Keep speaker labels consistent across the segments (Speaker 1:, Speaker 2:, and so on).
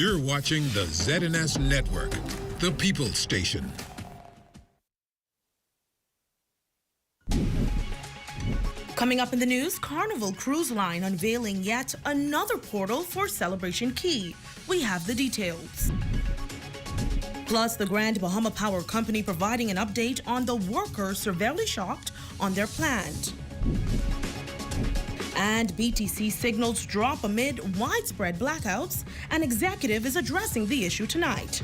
Speaker 1: You're watching the ZNS Network, the People's Station.
Speaker 2: Coming up in the news, Carnival Cruise Line unveiling yet another portal for Celebration Key. We have the details. Plus, the Grand Bahama Power Company providing an update on the workers severely shocked on their plant. And BTC signals drop amid widespread blackouts. An executive is addressing the issue tonight.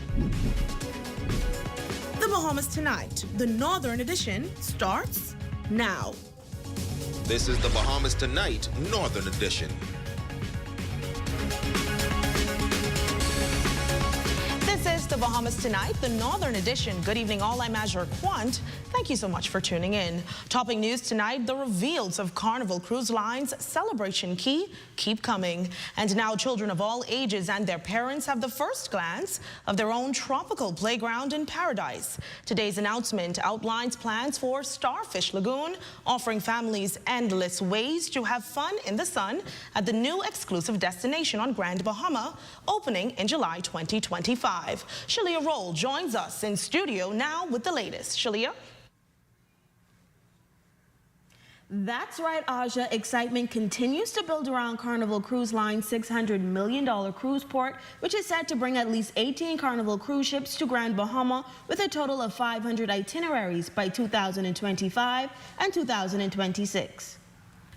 Speaker 2: The Bahamas Tonight, the Northern Edition, starts now.
Speaker 3: This is the Bahamas Tonight, Northern Edition.
Speaker 2: This is the Bahamas Tonight, the Northern Edition. Good evening, all. I'm Azure Quant. Thank you so much for tuning in. Topping news tonight, the reveals of Carnival Cruise Line's Celebration Key keep coming. And now children of all ages and their parents have the first glance of their own tropical playground in paradise. Today's announcement outlines plans for Starfish Lagoon, offering families endless ways to have fun in the sun at the new exclusive destination on Grand Bahama, opening in July 2025. Shalia Roll joins us in studio now with the latest. Shalia?
Speaker 4: That's right, Aja. Excitement continues to build around Carnival Cruise Line's $600 million cruise port, which is set to bring at least 18 Carnival cruise ships to Grand Bahama with a total of 500 itineraries by 2025 and 2026.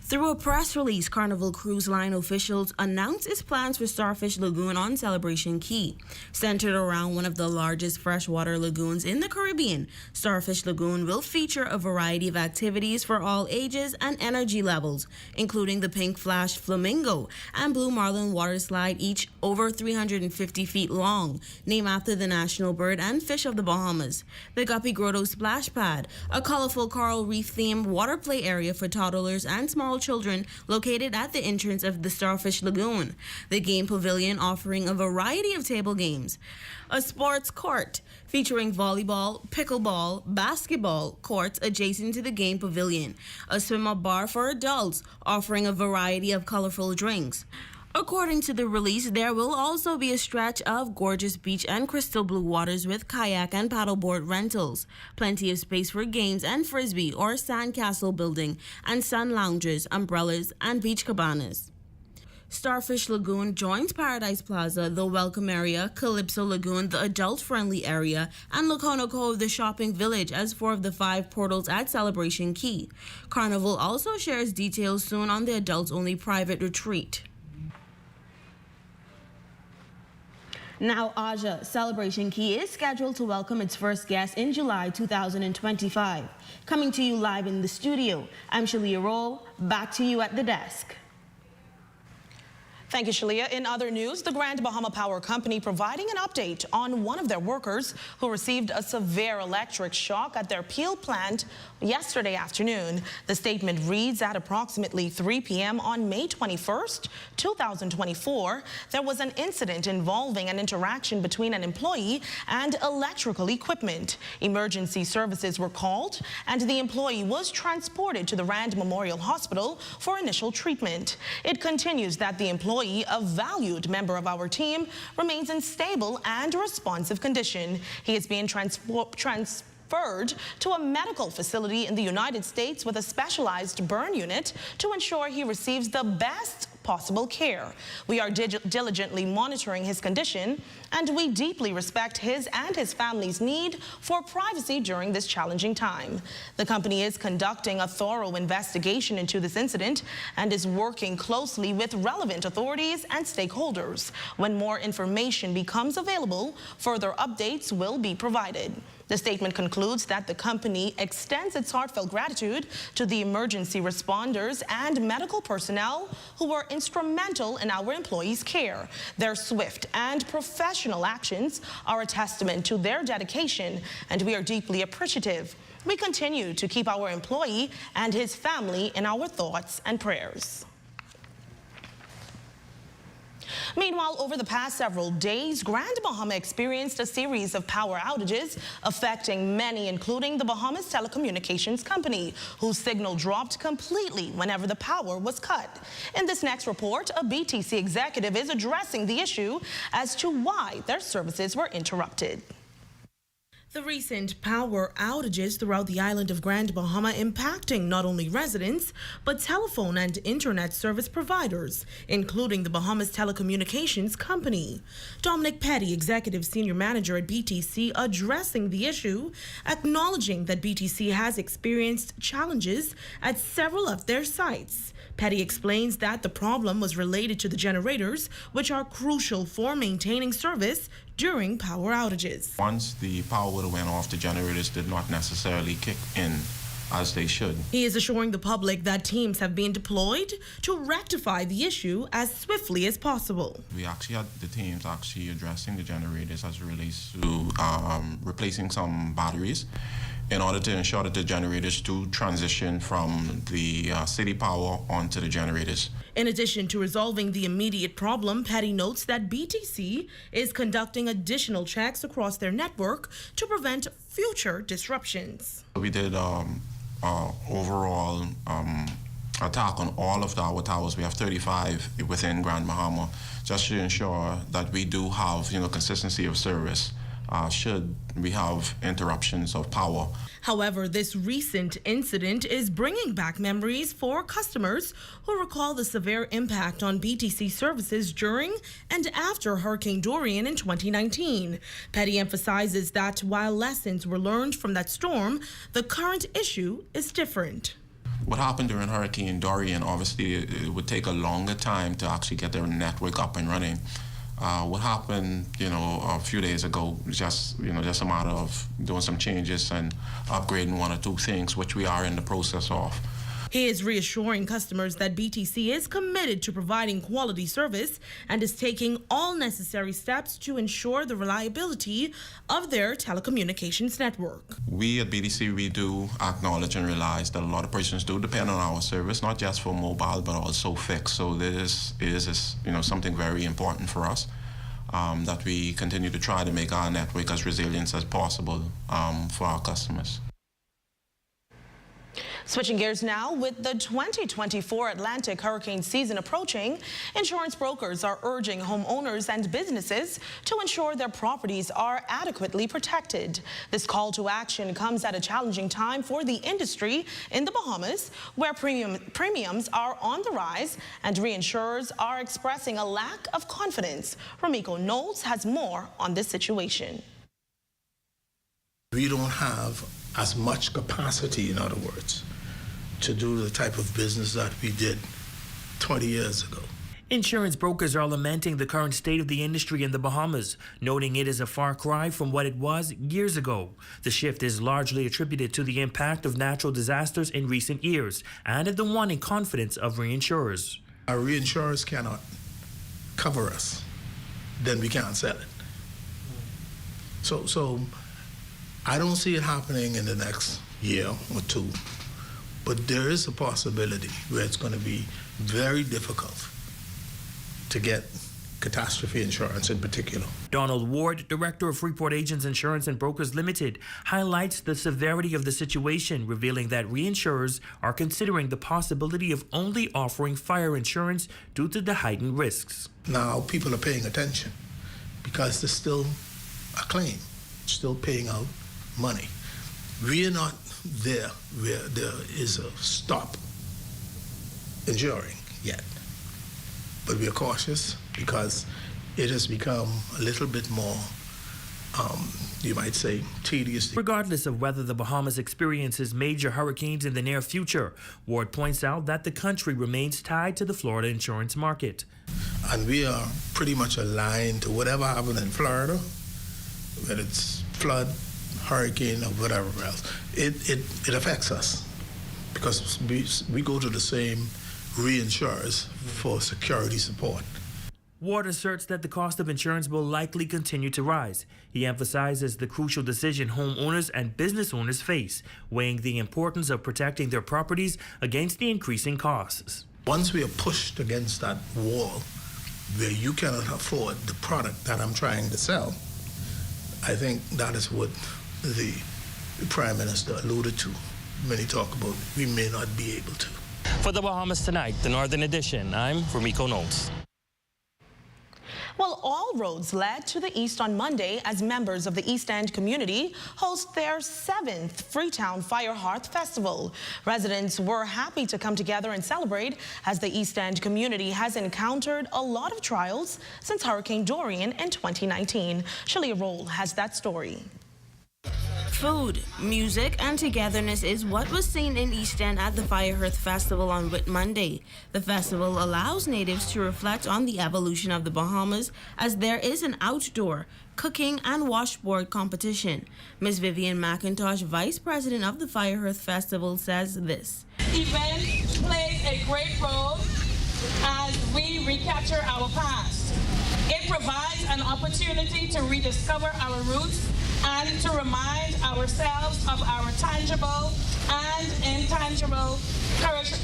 Speaker 2: Through a press release, Carnival Cruise Line officials announced its plans for Starfish Lagoon on Celebration Key. Centered around one of the largest freshwater lagoons in the Caribbean, Starfish Lagoon will feature a variety of activities for all ages and energy levels, including the Pink Flash Flamingo and Blue Marlin Water Slide, each over 350 feet long, named after the national bird and fish of the Bahamas. The Guppy Grotto Splash Pad, a colorful coral reef-themed water play area for toddlers and small children located at the entrance of the Starfish Lagoon. The game pavilion offering a variety of table games. A sports court featuring volleyball, pickleball, basketball courts adjacent to the game pavilion. A swim-up bar for adults offering a variety of colorful drinks. According to the release, there will also be a stretch of gorgeous beach and crystal blue waters with kayak and paddleboard rentals, plenty of space for games and frisbee or sandcastle building, and sun lounges, umbrellas, and beach cabanas. Starfish Lagoon joins Paradise Plaza, the welcome area, Calypso Lagoon, the adult-friendly area, and Lacono Cove, the shopping village, as 4 of the 5 portals at Celebration Key. Carnival also shares details soon on the adults-only private retreat.
Speaker 4: Now, Aja, Celebration Key is scheduled to welcome its first guest in July 2025. Coming to you live in the studio, I'm Shalia Roll. Back to you at the desk.
Speaker 2: Thank you, Shalia. In other news, the Grand Bahama Power Company providing an update on one of their workers who received a severe electric shock at their Peel plant yesterday afternoon. The statement reads, at approximately 3 p.m. on May 21st, 2024, there was an incident involving an interaction between an employee and electrical equipment. Emergency services were called, and the employee was transported to the Rand Memorial Hospital for initial treatment. It continues that the employee, a valued member of our team, remains in stable and responsive condition. He is being transferred to a medical facility in the United States with a specialized burn unit to ensure he receives the best possible care. We are diligently monitoring his condition, and we deeply respect his and his family's need for privacy during this challenging time. The company is conducting a thorough investigation into this incident and is working closely with relevant authorities and stakeholders. When more information becomes available, further updates will be provided. The statement concludes that the company extends its heartfelt gratitude to the emergency responders and medical personnel who were instrumental in our employees' care. Their swift and professional actions are a testament to their dedication, and we are deeply appreciative. We continue to keep our employee and his family in our thoughts and prayers. Meanwhile, over the past several days, Grand Bahama experienced a series of power outages affecting many, including the Bahamas Telecommunications Company, whose signal dropped completely whenever the power was cut. In this next report, a BTC executive is addressing the issue as to why their services were interrupted. The recent power outages throughout the island of Grand Bahama impacting not only residents, but telephone and internet service providers, including the Bahamas Telecommunications Company. Dominic Petty, Executive Senior Manager at BTC, addressing the issue, acknowledging that BTC has experienced challenges at several of their sites. Petty explains that the problem was related to the generators, which are crucial for maintaining service during power outages.
Speaker 5: Once the power would have went off, the generators did not necessarily kick in as they should.
Speaker 2: He is assuring the public that teams have been deployed to rectify the issue as swiftly as possible.
Speaker 5: We actually had the teams addressing the generators as it relates to replacing some batteries in order to ensure that the generators do transition from the city power onto the generators.
Speaker 2: In addition to resolving the immediate problem, Petty notes that BTC is conducting additional checks across their network to prevent future disruptions.
Speaker 5: We did overall attack on all of our towers. We have 35 within Grand Bahama, just to ensure that we do have consistency of service should we have interruptions of power.
Speaker 2: However, this recent incident is bringing back memories for customers who recall the severe impact on BTC services during and after Hurricane Dorian in 2019. Petty emphasizes that while lessons were learned from that storm, the current issue is different.
Speaker 5: What happened during Hurricane Dorian, obviously, it would take a longer time to actually get their network up and running. What happened, a few days ago, just a matter of doing some changes and upgrading one or two things, which we are in the process of.
Speaker 2: He is reassuring customers that BTC is committed to providing quality service and is taking all necessary steps to ensure the reliability of their telecommunications network.
Speaker 5: We at BTC, we do acknowledge and realize that a lot of persons do depend on our service, not just for mobile, but also fixed. So this is something very important for us, that we continue to try to make our network as resilient as possible for our customers.
Speaker 2: Switching gears now, with the 2024 Atlantic hurricane season approaching, insurance brokers are urging homeowners and businesses to ensure their properties are adequately protected. This call to action comes at a challenging time for the industry in the Bahamas, where premiums are on the rise and reinsurers are expressing a lack of confidence. Ramiko Knowles has more on this situation.
Speaker 6: We don't have as much capacity, in other words, to do the type of business that we did 20 years ago.
Speaker 7: Insurance brokers are lamenting the current state of the industry in the Bahamas, noting it is a far cry from what it was years ago. The shift is largely attributed to the impact of natural disasters in recent years and the wanting confidence of reinsurers.
Speaker 6: Our reinsurers cannot cover us, then we can't sell it. So I don't see it happening in the next year or two, but there is a possibility where it's going to be very difficult to get catastrophe insurance in particular.
Speaker 7: Donald Ward, Director of Freeport Agents Insurance and Brokers Limited, highlights the severity of the situation, revealing that reinsurers are considering the possibility of only offering fire insurance due to the heightened risks.
Speaker 6: Now people are paying attention because there's still a claim, still paying out money. We are not there where there is a stop insuring yet. But we are cautious because it has become a little bit more, you might say, tedious.
Speaker 7: Regardless of whether the Bahamas experiences major hurricanes in the near future, Ward points out that the country remains tied to the Florida insurance market.
Speaker 6: And we are pretty much aligned to whatever happened in Florida, whether it's flood, hurricane, or whatever else. It affects us because we go to the same reinsurers for security support.
Speaker 7: Ward asserts that the cost of insurance will likely continue to rise. He emphasizes the crucial decision homeowners and business owners face, weighing the importance of protecting their properties against the increasing costs.
Speaker 6: Once we are pushed against that wall, where you cannot afford the product that I'm trying to sell, I think that is what the Prime Minister alluded to when he talked about we may not be able to.
Speaker 7: For the Bahamas Tonight, the Northern Edition, I'm Rumiko Notes.
Speaker 2: Well, all roads led to the East on Monday as members of the East End community host their 7th Freetown Fire Hearth Festival. Residents were happy to come together and celebrate as the East End community has encountered a lot of trials since Hurricane Dorian in 2019. Shalia Roll has that story.
Speaker 4: Food, music, and togetherness is what was seen in East End at the Fire Hearth Festival on Whit Monday. The festival allows natives to reflect on the evolution of the Bahamas as there is an outdoor cooking and washboard competition. Ms. Vivian McIntosh, Vice President of the Fire Hearth Festival, says this.
Speaker 8: Event plays a great role as we recapture our past. It provides an opportunity to rediscover our roots and to remind ourselves of our tangible and intangible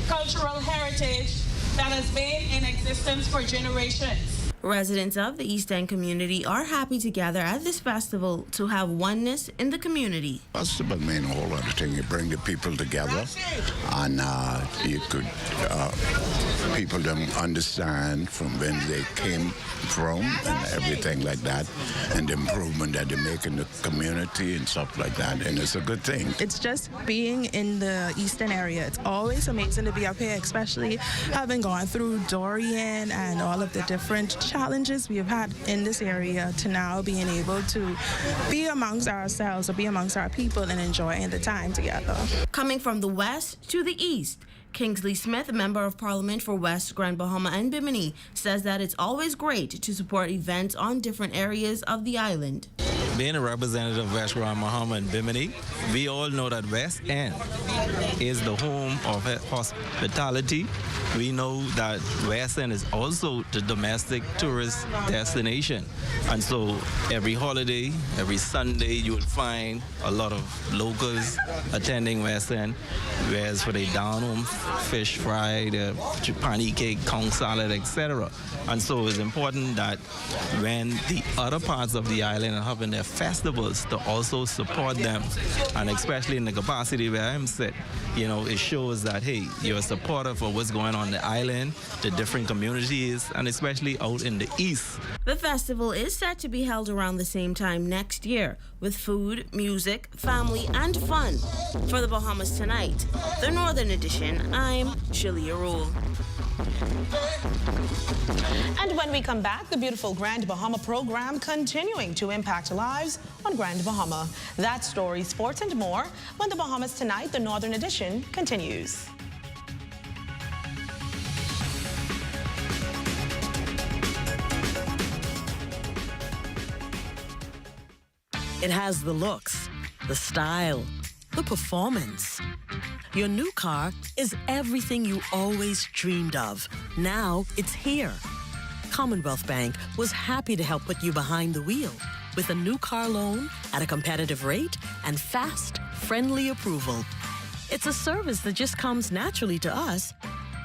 Speaker 8: cultural heritage that has been in existence for generations.
Speaker 4: Residents of the East End community are happy to gather at this festival to have oneness in the community.
Speaker 9: That's the main whole other thing. You bring the people together, and you could people don't understand from when they came from and everything like that, and the improvement that they make in the community and stuff like that, and it's a good thing.
Speaker 10: It's just being in the Eastern area. It's always amazing to be up here, especially having gone through Dorian and all of the different challenges we have had in this area to now being able to be amongst ourselves or be amongst our people and enjoying the time together.
Speaker 4: Coming from the west to the east, Kingsley Smith, Member of Parliament for West, Grand Bahama and Bimini, says that it's always great to support events on different areas of the island.
Speaker 11: Being a representative of West Grand Bahama and Bimini, we all know that West End is the home of hospitality. We know that West End is also the domestic tourist destination. And so every holiday, every Sunday, you would find a lot of locals attending West End, whereas for the down-home fish fry, the Japani cake, conch salad, etc. And so it's important that when the other parts of the island are having their festivals, to also support them. And especially in the capacity where I'm set, you know, it shows that, hey, you're a supporter for what's going on the island, the different communities, and especially out in the east.
Speaker 4: The festival is set to be held around the same time next year, with food, music, family, and fun. For the Bahamas Tonight, the Northern Edition, I'm Shalia Rule.
Speaker 2: And when we come back, the beautiful Grand Bahama program continuing to impact lives on Grand Bahama. That story, sports, and more when the Bahamas Tonight, the Northern Edition, continues.
Speaker 12: It has the looks, the style, the performance. Your new car is everything you always dreamed of. Now it's here. Commonwealth Bank was happy to help put you behind the wheel with a new car loan at a competitive rate and fast, friendly approval. It's a service that just comes naturally to us,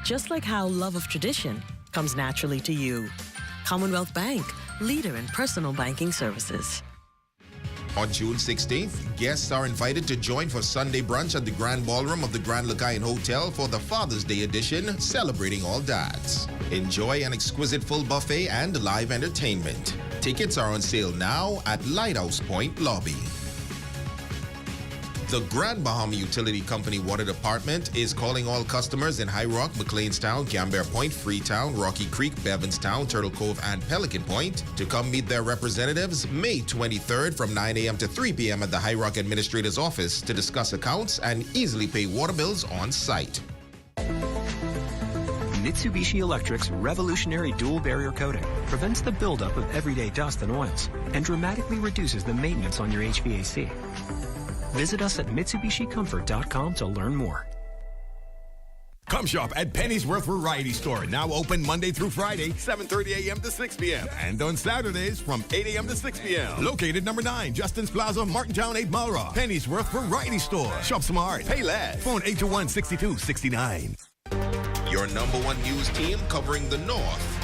Speaker 12: just like how love of tradition comes naturally to you. Commonwealth Bank, leader in personal banking services.
Speaker 3: On June 16th, guests are invited to join for Sunday brunch at the Grand Ballroom of the Grand Lucayan Hotel for the Father's Day edition, celebrating all dads. Enjoy an exquisite full buffet and live entertainment. Tickets are on sale now at Lighthouse Point Lobby. The Grand Bahama Utility Company Water Department is calling all customers in High Rock, McLeanstown, Gambier Point, Freetown, Rocky Creek, Bevanstown, Turtle Cove, and Pelican Point to come meet their representatives May 23rd from 9 a.m. to 3 p.m. at the High Rock Administrator's Office to discuss accounts and easily pay water bills on site.
Speaker 13: Mitsubishi Electric's revolutionary dual barrier coating prevents the buildup of everyday dust and oils and dramatically reduces the maintenance on your HVAC. Visit us at MitsubishiComfort.com to learn more.
Speaker 14: Come shop at Pennyworth Variety Store, now open Monday through Friday, 7:30 a.m. to 6 p.m. and on Saturdays from 8 a.m. to 6 p.m. Located number 9, Justin's Plaza, Martintown, 8 Mile Rock. Pennyworth Variety Store. Shop smart. Pay less. Phone 821-6269.
Speaker 3: Your #1 news team covering the North,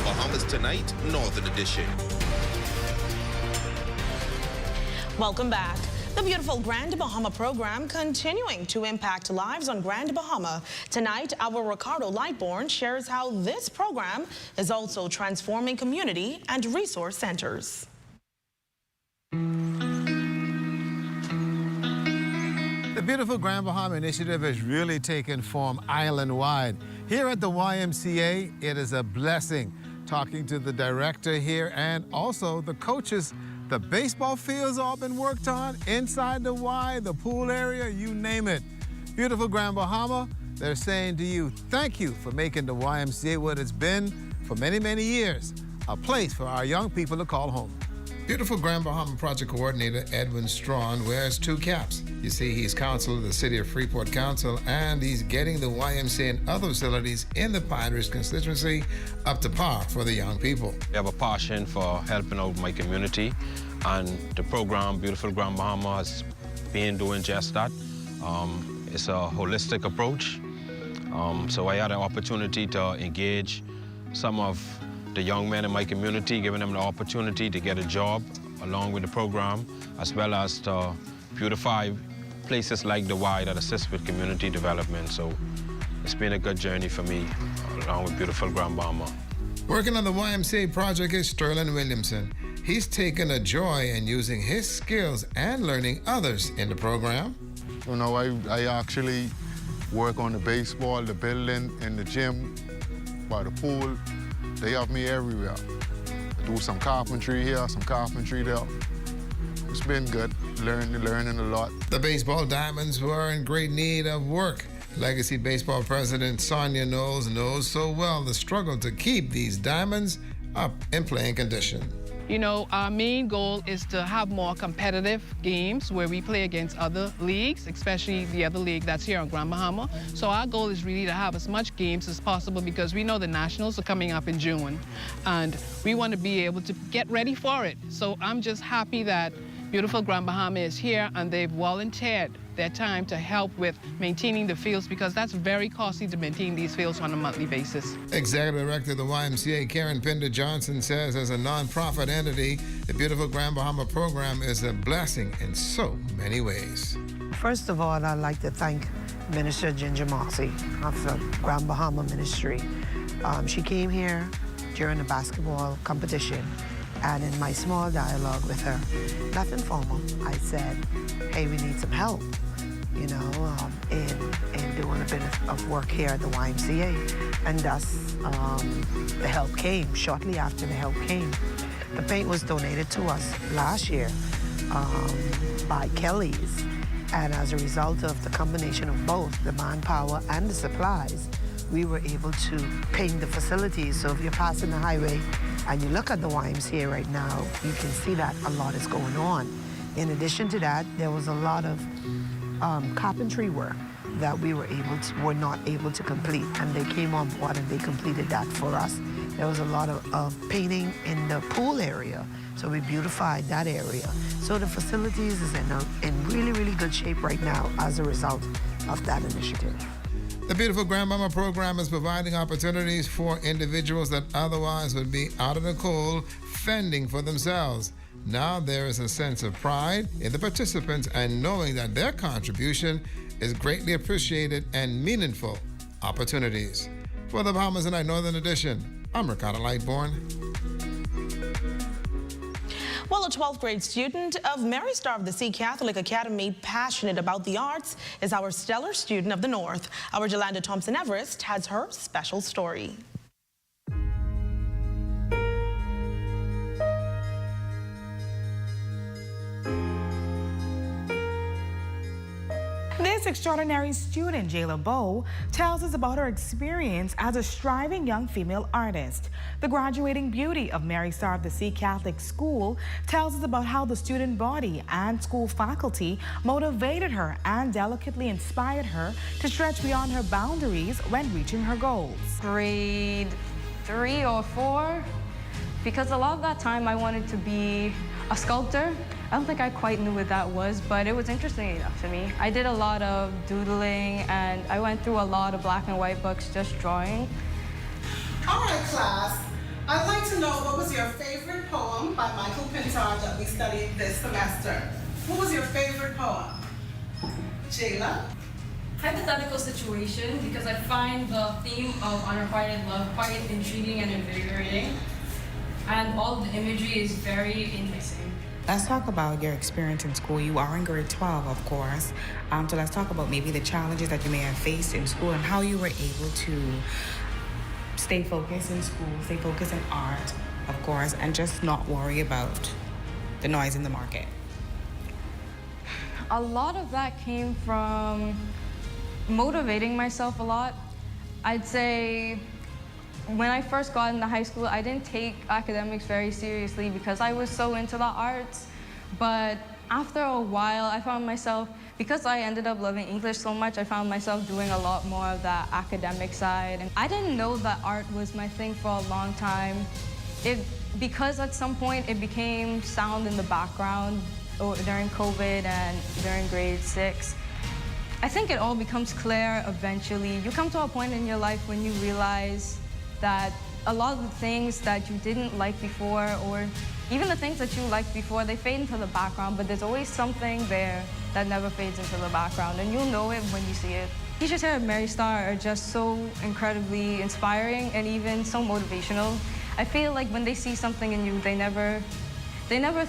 Speaker 3: Bahamas Tonight, Northern Edition.
Speaker 2: Welcome back. The beautiful Grand Bahama program continuing to impact lives on Grand Bahama. Tonight, our Ricardo Lightborn shares how this program is also transforming community and resource centers.
Speaker 15: The beautiful Grand Bahama initiative has really taken form island-wide. Here at the YMCA, it is a blessing talking to the director here and also the coaches. The baseball fields all been worked on, inside the Y, the pool area, you name it. Beautiful Grand Bahama, they're saying to you, thank you for making the YMCA what it's been for many, many years, a place for our young people to call home. Beautiful Grand Bahama Project Coordinator Edwin Strawn wears two caps. You see, he's counsel of the City of Freeport Council, and he's getting the YMCA and other facilities in the Pine Ridge constituency up to par for the young people.
Speaker 16: I have a passion for helping out my community, and the program, Beautiful Grand Bahama, has been doing just that. It's a holistic approach. So I had an opportunity to engage some of the young men in my community, giving them the opportunity to get a job along with the program, as well as to beautify places like the Y that assist with community development. So it's been a good journey for me, along with Beautiful Grand Bahama.
Speaker 15: Working on the YMCA project is Sterling Williamson. He's taken a joy in using his skills and learning others in the program.
Speaker 17: You know, I actually work on the baseball, the building, in the gym, by the pool. They have me everywhere. I do some carpentry here, some carpentry there. It's been good, learning a lot.
Speaker 15: The baseball diamonds were in great need of work. Legacy Baseball President Sonia Knowles knows so well the struggle to keep these diamonds up in playing condition.
Speaker 18: You know, our main goal is to have more competitive games where we play against other leagues, especially the other league that's here on Grand Bahama. So our goal is really to have as much games as possible because we know the Nationals are coming up in June and we want to be able to get ready for it. So I'm just happy that Beautiful Grand Bahama is here and they've volunteered their time to help with maintaining the fields because that's very costly to maintain these fields on a monthly basis.
Speaker 15: Executive Director of the YMCA, Karen Pinder Johnson, says as a nonprofit entity, the Beautiful Grand Bahama program is a blessing in so many ways.
Speaker 19: First of all, I'd like to thank Minister Ginger Marcy of the Grand Bahama Ministry. She came here during the basketball competition, and in my small dialogue with her, nothing formal, I said, hey, we need some help, you know, in doing a bit of work here at the YMCA. And thus, the help came. Shortly after the help came, the paint was donated to us last year by Kelly's. And as a result of the combination of both the manpower and the supplies, we were able to paint the facilities. So if you're passing the highway and you look at the YMCA right now, you can see that a lot is going on. In addition to that, there was a lot of carpentry work that we were not able to complete, and they came on board and they completed that for us. There was a lot of painting in the pool area, so we beautified that area. So the facilities is in really, really good shape right now as a result of that initiative.
Speaker 15: The Beautiful Grand Bahama program is providing opportunities for individuals that otherwise would be out of the cold, fending for themselves. Now there is a sense of pride in the participants and knowing that their contribution is greatly appreciated and meaningful opportunities. For the Bahamas Tonight Northern Edition, I'm Ricardo Lightborn.
Speaker 2: Well, a 12th grade student of Mary Star of the Sea Catholic Academy, passionate about the arts, is our stellar student of the North. Our Jolanda Thompson-Everest has her special story.
Speaker 20: This extraordinary student, Jayla Bowe, tells us about her experience as a striving young female artist. The graduating beauty of Mary Star of the Sea Catholic School tells us about how the student body and school faculty motivated her and delicately inspired her to stretch beyond her boundaries when reaching her goals.
Speaker 21: Grade 3 or 4, because a lot of that time I wanted to be a sculptor. I don't think I quite knew what that was, but it was interesting enough to me. I did a lot of doodling, and I went through a lot of black and white books just drawing.
Speaker 22: All right, class.
Speaker 1: I'd like to know what was your favorite poem by Michael Pintar that we studied this semester. What was your favorite poem? Jayla?
Speaker 21: Hypothetical situation, because I find the theme of unrequited love quite intriguing and invigorating, and all the imagery is very enticing.
Speaker 20: Let's talk about your experience in school. You are in grade 12, of course. So let's talk about maybe the challenges that you may have faced in school and how you were able to stay focused in school, stay focused in art, of course, and just not worry about the noise in the market.
Speaker 21: A lot of that came from motivating myself a lot. I'd say when I first got into high school, I didn't take academics very seriously because I was so into the arts. But after a while, I found myself, because I ended up loving English so much, I found myself doing a lot more of that academic side. And I didn't know that art was my thing for a long time. Because at some point it became sound in the background during COVID and during grade 6. I think it all becomes clear eventually. You come to a point in your life when you realize that a lot of the things that you didn't like before, or even the things that you liked before, they fade into the background, but there's always something there that never fades into the background, and you'll know it when you see it. Teachers here at Mary Star are just so incredibly inspiring and even so motivational. I feel like when they see something in you, they never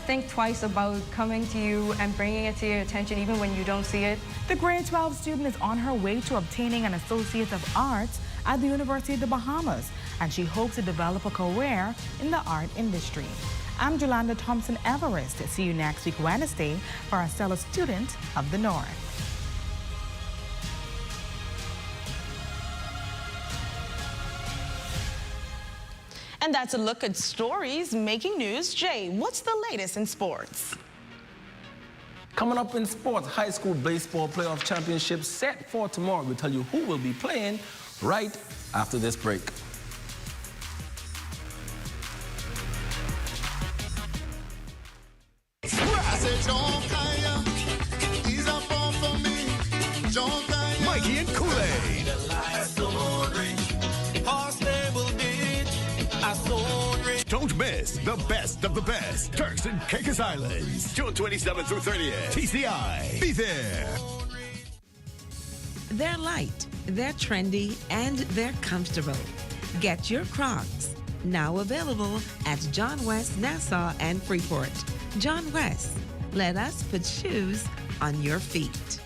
Speaker 21: think twice about coming to you and bringing it to your attention, even when you don't see it.
Speaker 20: The grade 12 student is on her way to obtaining an Associate of Arts at the University of the Bahamas, and she hopes to develop a career in the art industry. I'm Jolanda Thompson-Everest. See you next week, Wednesday, for our Stellar Student of the North.
Speaker 2: And that's a look at stories making news. Jay, what's the latest in sports?
Speaker 22: Coming up in sports, high school baseball playoff championship set for tomorrow. We'll tell you who will be playing right after this break.
Speaker 14: Mikey and Kool-Aid. Don't miss the best of the best. Turks and Caicos Islands, June 27th through 30th. TCI. Be there.
Speaker 23: They're light, they're trendy, and they're comfortable. Get your Crocs. Now available at John West, Nassau, and Freeport. John West. Let us put shoes on your feet.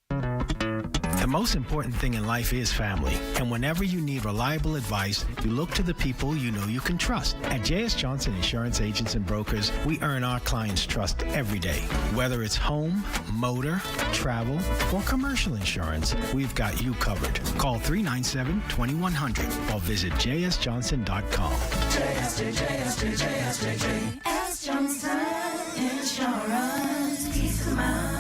Speaker 24: The most important thing in life is family. And whenever you need reliable advice, you look to the people you know you can trust. At J.S. Johnson Insurance Agents and Brokers, we earn our clients' trust every day. Whether it's home, motor, travel, or commercial insurance, we've got you covered. Call 397-2100 or visit jsjohnson.com.
Speaker 25: JS Johnson Insurance, peace of mind.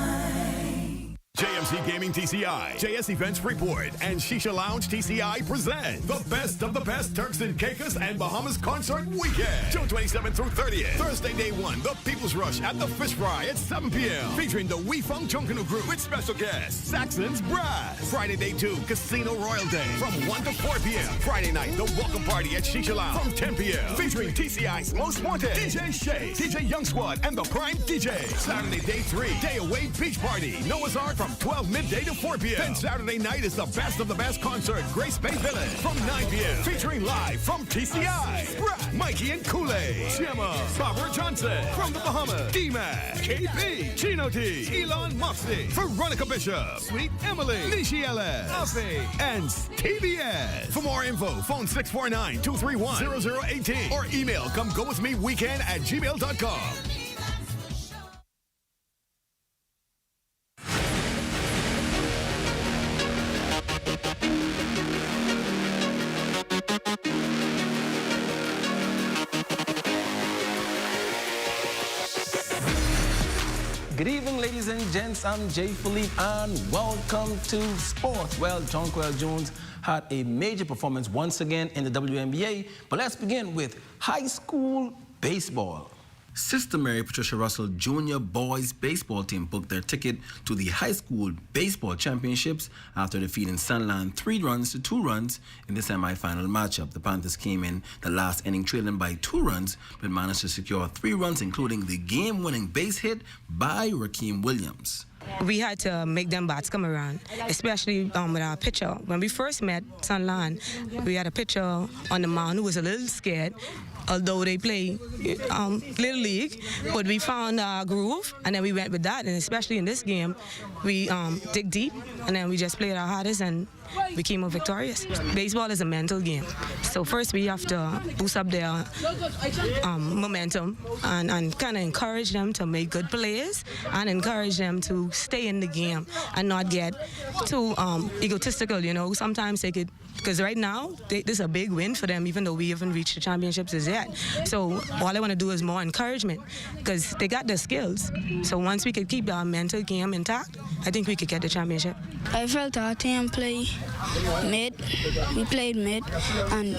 Speaker 14: JMC Gaming TCI, JS Events Freeport, and Shisha Lounge TCI present the best of the best Turks and Caicos and Bahamas concert weekend. June 27th through 30th. Thursday, day 1, the People's Rush at the Fish Fry at 7 p.m. Featuring the We Funk Chunkanu Group with special guests, Saxon's Brass. Friday, day 2, Casino Royal Day from 1 to 4 p.m. Friday night, the Welcome Party at Shisha Lounge from 10 p.m. Featuring TCI's Most Wanted, DJ Shay, DJ Young Squad, and the Prime DJ. Saturday, day 3, Day Away Beach Party. Noah's Ark from 12 midday to 4 p.m. Then Saturday night is the best of the best concert, Grace Bay Village, from 9 p.m. Featuring live from TCI, Brad, Mikey and Kool-Aid, Gemma, Barbara Johnson, from the Bahamas, D-Mac, KP, Chino T, Elon Moxley, Veronica Bishop, Sweet Emily, Nishi Ellis, Afi, and Stevie S. For more info, phone 649-231-0018 or email comegowithmeweekend@gmail.com.
Speaker 22: Good evening, ladies and gents. I'm Jay Philippe, and welcome to sports. Well, Jonquel Jones had a major performance once again in the WNBA, but let's begin with high school baseball. Sister Mary Patricia Russell Jr. boys baseball team booked their ticket to the high school baseball championships after defeating Sunland 3-2 in the semi-final matchup. The Panthers came in the last inning trailing by 2 runs, but managed to secure 3 runs, including the game-winning base hit by Rakeem Williams.
Speaker 5: We had to make them bats come around, especially with our pitcher. When we first met Sunland, we had a pitcher on the mound who was a little scared, although they play Little League, but we found our groove, and then we went with that, and especially in this game, we dig deep, and then we just played our hardest, and we came out victorious. Baseball is a mental game, so first we have to boost up their momentum and kind of encourage them to make good plays and encourage them to stay in the game and not get too egotistical, you know. Sometimes they could, because right now, this is a big win for them, even though we haven't reached the championships as yet. So all I want to do is more encouragement, because they got the skills. So once we could keep our mental game intact, I think we could get the championship.
Speaker 6: I felt our team play mid. We played mid, and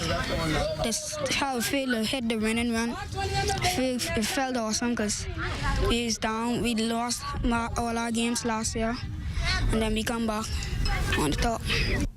Speaker 6: that's how it felt to hit the winning run. It felt awesome because we was down. We lost all our games last year, and then we come back on the top.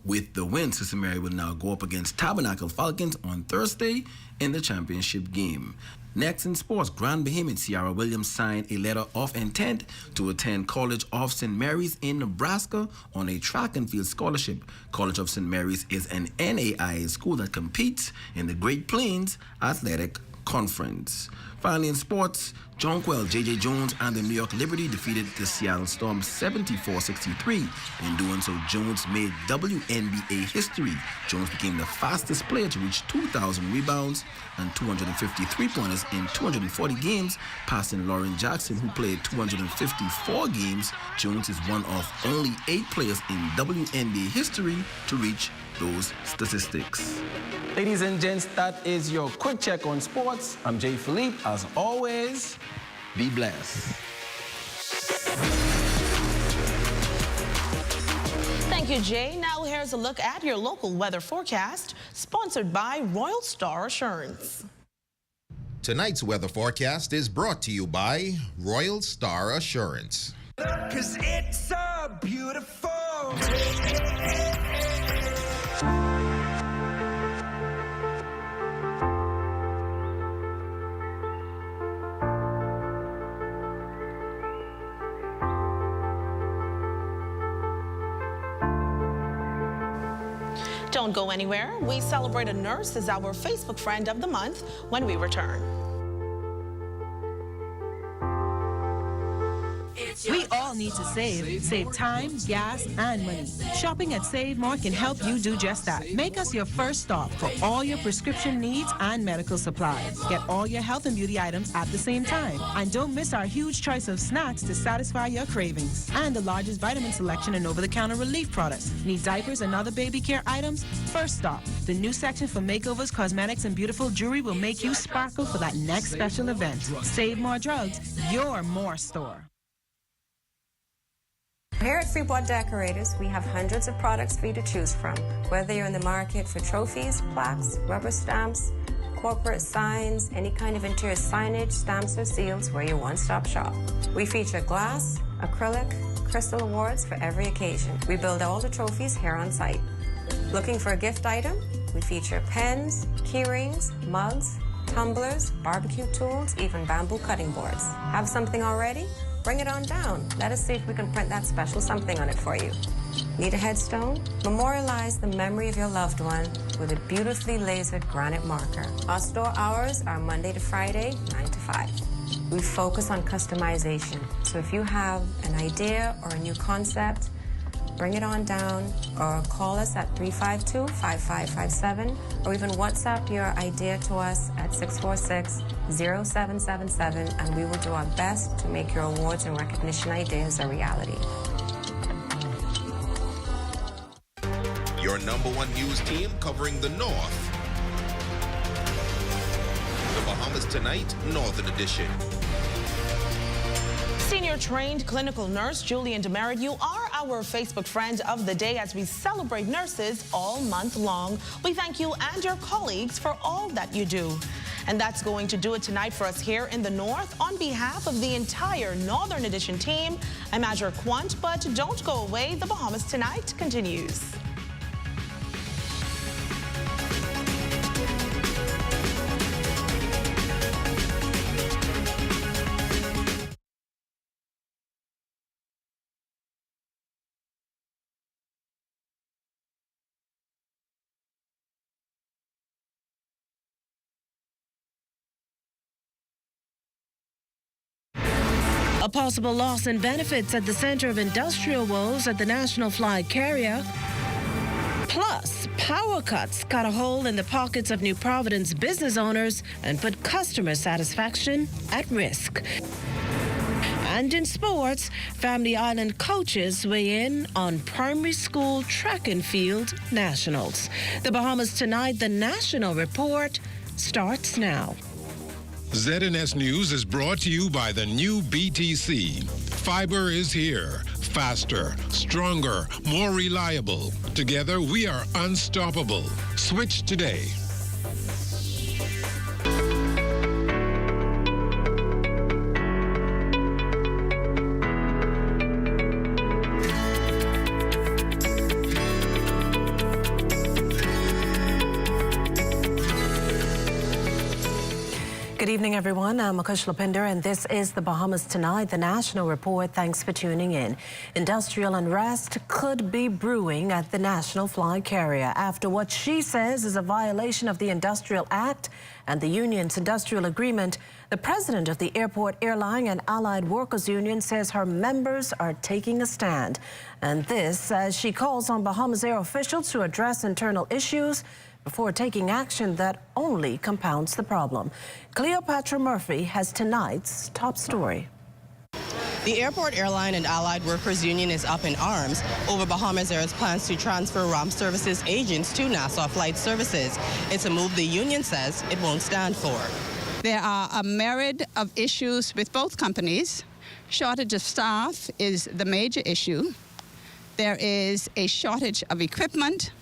Speaker 22: With the win, Sister Mary will now go up against Tabernacle Falcons on Thursday in the championship game. Next in sports, Grand Bahamian Ciara Williams signed a letter of intent to attend College of St. Mary's in Nebraska on a track and field scholarship. College of St. Mary's is an NAIA school that competes in the Great Plains Athletic Conference. Finally in sports, Jonquil, J.J. Jones and the New York Liberty defeated the Seattle Storm 74-63. In doing so, Jones made WNBA history. Jones became the fastest player to reach 2,000 rebounds and 253 pointers in 240 games, passing Lauren Jackson, who played 254 games. Jones is one of only 8 players in WNBA history to reach those statistics. Ladies and gents, that is your quick check on sports. I'm Jay Philippe. As always, be blessed.
Speaker 2: Thank you, Jay. Now here's a look at your local weather forecast, sponsored by Royal Star Assurance.
Speaker 3: Tonight's weather forecast is brought to you by Royal Star Assurance.
Speaker 7: 'Cause it's so beautiful.
Speaker 2: Don't go anywhere. We celebrate a nurse as our Facebook friend of the month when we return.
Speaker 8: We all need to save. Save time, gas, and money. Shopping at Save More can help you do just that. Make us your first stop for all your prescription needs and medical supplies. Get all your health and beauty items at the same time. And don't miss our huge choice of snacks to satisfy your cravings. And the largest vitamin selection and over-the-counter relief products. Need diapers and other baby care items? First stop. The new section for makeovers, cosmetics, and beautiful jewelry will make you sparkle for that next special event. Save More Drugs, your more store.
Speaker 9: Here at Freeport Decorators, we have hundreds of products for you to choose from. Whether you're in the market for trophies, plaques, rubber stamps, corporate signs, any kind of interior signage, stamps, or seals, we're your one-stop shop. We feature glass, acrylic, crystal awards for every occasion. We build all the trophies here on site. Looking for a gift item? We feature pens, key rings, mugs, tumblers, barbecue tools, even bamboo cutting boards. Have something already? Bring it on down. Let us see if we can print that special something on it for you. Need a headstone? Memorialize the memory of your loved one with a beautifully lasered granite marker. Our store hours are Monday to Friday, 9 to 5. We focus on customization. So if you have an idea or a new concept, bring it on down or call us at 352-5557 or even WhatsApp your idea to us at 646-0777 and we will do our best to make your awards and recognition ideas a reality.
Speaker 3: Your #1 news team covering the North. The Bahamas Tonight, Northern Edition.
Speaker 2: Senior trained clinical nurse Julian Demerit, you are our Facebook Friend of the Day as we celebrate nurses all month long. We thank you and your colleagues for all that you do. And that's going to do it tonight for us here in the North. On behalf of the entire Northern Edition team, I'm Azure Quant, but don't go away. The Bahamas Tonight continues.
Speaker 4: A possible loss in benefits at the center of industrial woes at the national flag carrier. Plus, power cuts cut a hole in the pockets of New Providence business owners and put customer satisfaction at risk. And in sports, Family Island coaches weigh in on primary school track and field nationals. The Bahamas Tonight, the National Report, starts now.
Speaker 10: ZNS News is brought to you by the new BTC. Fiber is here. Faster, stronger, more reliable. Together, we are unstoppable. Switch today.
Speaker 4: Good evening, everyone. I'm Akush Lapinder, and this is the Bahamas Tonight, the National Report. Thanks for tuning in. Industrial unrest could be brewing at the national flag carrier after what she says is a violation of the Industrial Act and the union's industrial agreement. The president of the Airport, Airline and Allied Workers Union says her members are taking a stand. And this as she calls on Bahamas Air officials to address internal issues before taking action that only compounds the problem. Cleopatra Murphy has tonight's top story.
Speaker 11: The Airport, Airline and Allied Workers Union is up in arms over Bahamas Air's plans to transfer ramp services agents to Nassau Flight Services. It's a move the union says it won't stand for.
Speaker 12: There are a myriad of issues with both companies. Shortage of staff is the major issue. There is a shortage of equipment,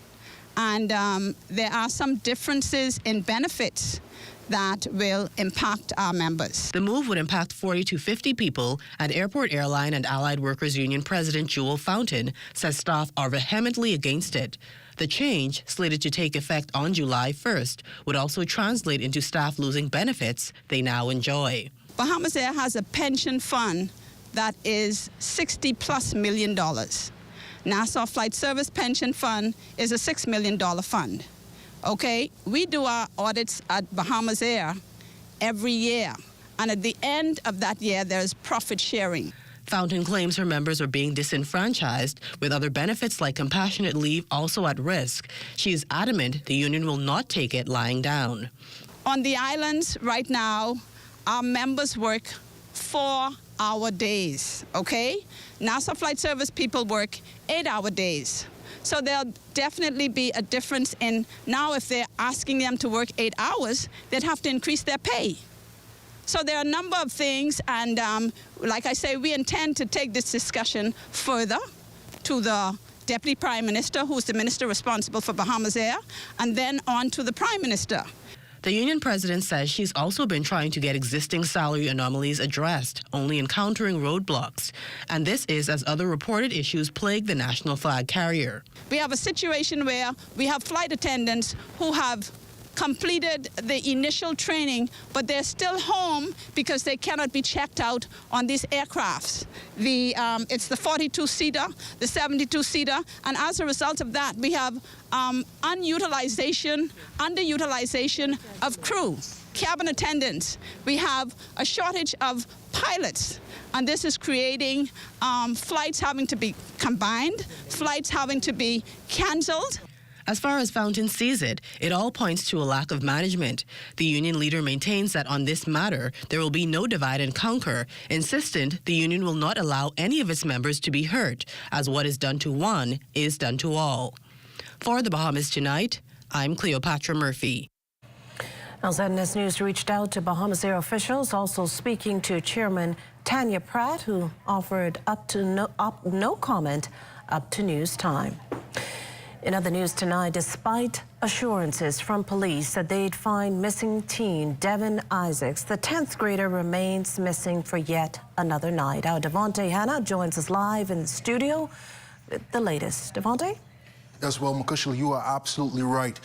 Speaker 12: and there are some differences in benefits that will impact our members.
Speaker 4: The move would impact 40 to 50 people, and Airport, Airline and Allied Workers Union President Jewel Fountain says staff are vehemently against it. The change, slated to take effect on July 1st, would also translate into staff losing benefits they now enjoy.
Speaker 12: Bahamas Air has a pension fund that is $60+ million. Nassau Flight Service Pension Fund is a $6 million fund. Okay, we do our audits at Bahamas Air every year, and at the end of that year, there's profit sharing.
Speaker 4: Fountain claims her members are being disenfranchised, with other benefits like compassionate leave also at risk. She is adamant the union will not take it lying down.
Speaker 12: On the islands right now, our members work 4-hour days, okay? Nassau Flight Service people work 8-hour days. So there'll definitely be a difference in now if they're asking them to work 8 hours, they'd have to increase their pay. So there are a number of things, and like I say, we intend to take this discussion further to the Deputy Prime Minister, who's the minister responsible for Bahamas Air, and then on to the Prime Minister.
Speaker 4: The union president says she's also been trying to get existing salary anomalies addressed, only encountering roadblocks. And this is as other reported issues plague the national flag carrier.
Speaker 12: We have a situation where we have flight attendants who have completed the initial training, but they're still home because they cannot be checked out on these aircrafts. It's the 42-seater, the 72-seater, and as a result of that, we have underutilization of crew, cabin attendants. We have a shortage of pilots, and this is creating flights having to be combined, flights having to be canceled.
Speaker 4: As far as Fountain sees it, it all points to a lack of management. The union leader maintains that on this matter, there will be no divide and conquer, insistent the union will not allow any of its members to be hurt, as what is done to one is done to all. For the Bahamas Tonight, I'm Cleopatra Murphy. Now, ZNS News reached out to Bahamas Air officials, also speaking to Chairman Tanya Pratt, who offered no comment up to news time. In other news tonight, despite assurances from police that they'd find missing teen Devin Isaacs, the 10th grader remains missing for yet another night. Our Devontae Hanna joins us live in the studio with the latest. Devontae?
Speaker 13: Yes, well, Makushla, you are absolutely right.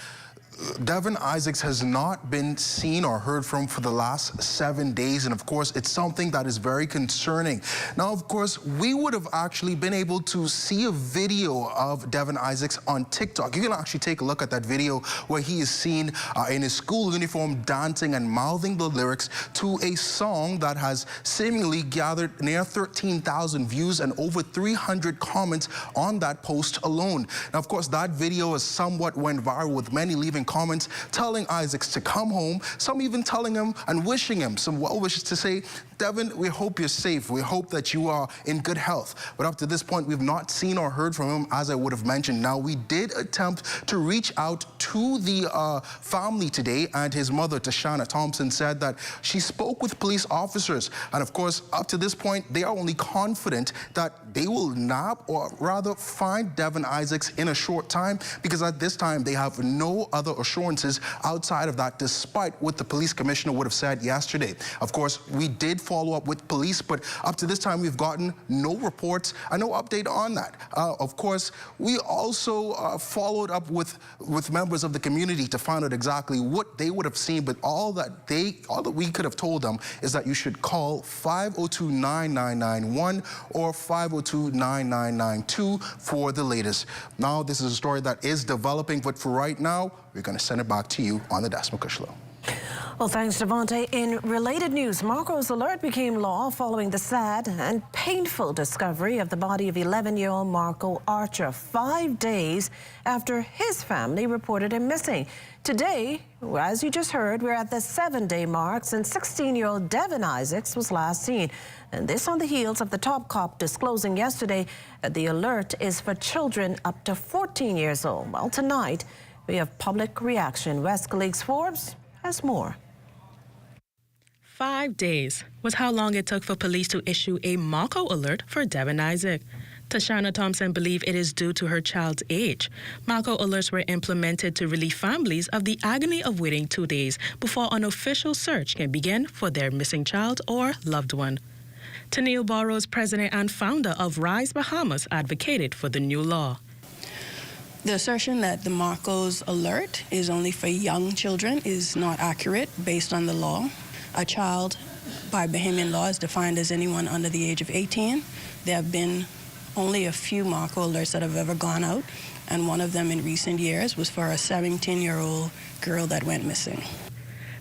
Speaker 13: Devin Isaacs has not been seen or heard from for the last 7 days, and of course it's something that is very concerning. Now, of course, we would have actually been able to see a video of Devin Isaacs on TikTok. You can actually take a look at that video where he is seen in his school uniform dancing and mouthing the lyrics to a song that has seemingly gathered near 13,000 views and over 300 comments on that post alone. Now, of course, that video has somewhat went viral, with many leaving comments telling Isaacs to come home, some even telling him and wishing him some well wishes to say, Devin, we hope you're safe. We hope that you are in good health. But up to this point, we've not seen or heard from him, as I would have mentioned. Now, we did attempt to reach out to the family today, and his mother, Tashana Thompson, said that she spoke with police officers. And of course, up to this point, they are only confident that they will nab, or rather find Devin Isaacs in a short time, because at this time, they have no other assurances outside of that, despite what the police commissioner would have said yesterday. Of course, we did follow up with police, but up to this time, we've gotten no reports and no update on that. Of course, we also followed up with members of the community to find out exactly what they would have seen, but all that we could have told them is that you should call 502-9991 or 502-9992 for the latest. Now, this is a story that is developing, but for right now, we're going to send it back to you on the desk, Makushla.
Speaker 4: Well, thanks, Devontae. In related news, Marco's alert became law following the sad and painful discovery of the body of 11-year-old Marco Archer 5 days after his family reported him missing. Today, as you just heard, we're at the 7-day mark since 16-year-old Devin Isaacs was last seen. And this on the heels of the top cop disclosing yesterday that the alert is for children up to 14 years old. Well, tonight, we have public reaction. West Colleagues Forbes has more.
Speaker 2: 5 days was how long it took for police to issue a Marco alert for Devin Isaac. Tashana Thompson believes it is due to her child's age. Marco alerts were implemented to relieve families of the agony of waiting 2 days before an official search can begin for their missing child or loved one. Tennille Burrows, president and founder of Rise Bahamas, advocated for the new law.
Speaker 16: The assertion that the Marco's alert is only for young children is not accurate based on the law. A child, by Bahamian law, is defined as anyone under the age of 18. There have been only a few Marco alerts that have ever gone out, and one of them in recent years was for a 17-year-old girl that went missing.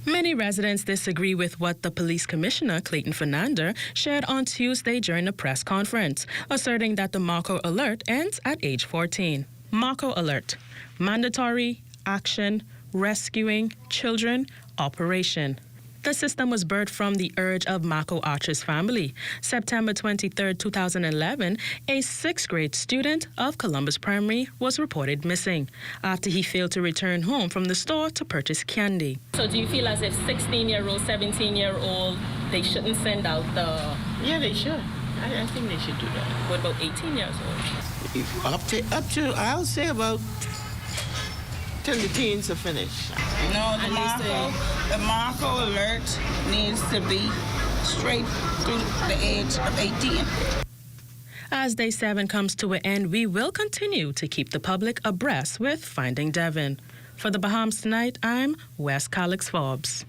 Speaker 2: Many residents disagree with what the police commissioner, Clayton Fernandez, shared on Tuesday during a press conference, asserting that the Marco alert ends at age 14. Marco alert: mandatory, action, rescuing, children, operation. The system was birthed from the urge of Marco Archer's family. September 23, 2011, a 6th grade student of Columbus Primary was reported missing after he failed to return home from the store to purchase candy. So do you feel as if 16-year-old, 17-year-old, they shouldn't send out the...
Speaker 17: Yeah, they should. I think they should do that.
Speaker 2: What about 18 years old?
Speaker 17: Up to I'll say about till the teens are finished.
Speaker 18: No, the Marco alert needs to be straight through the age of 18.
Speaker 2: As Day 7 comes to an end, we will continue to keep the public abreast with Finding Devin. For the Bahamas Tonight, I'm West Colleagues Forbes.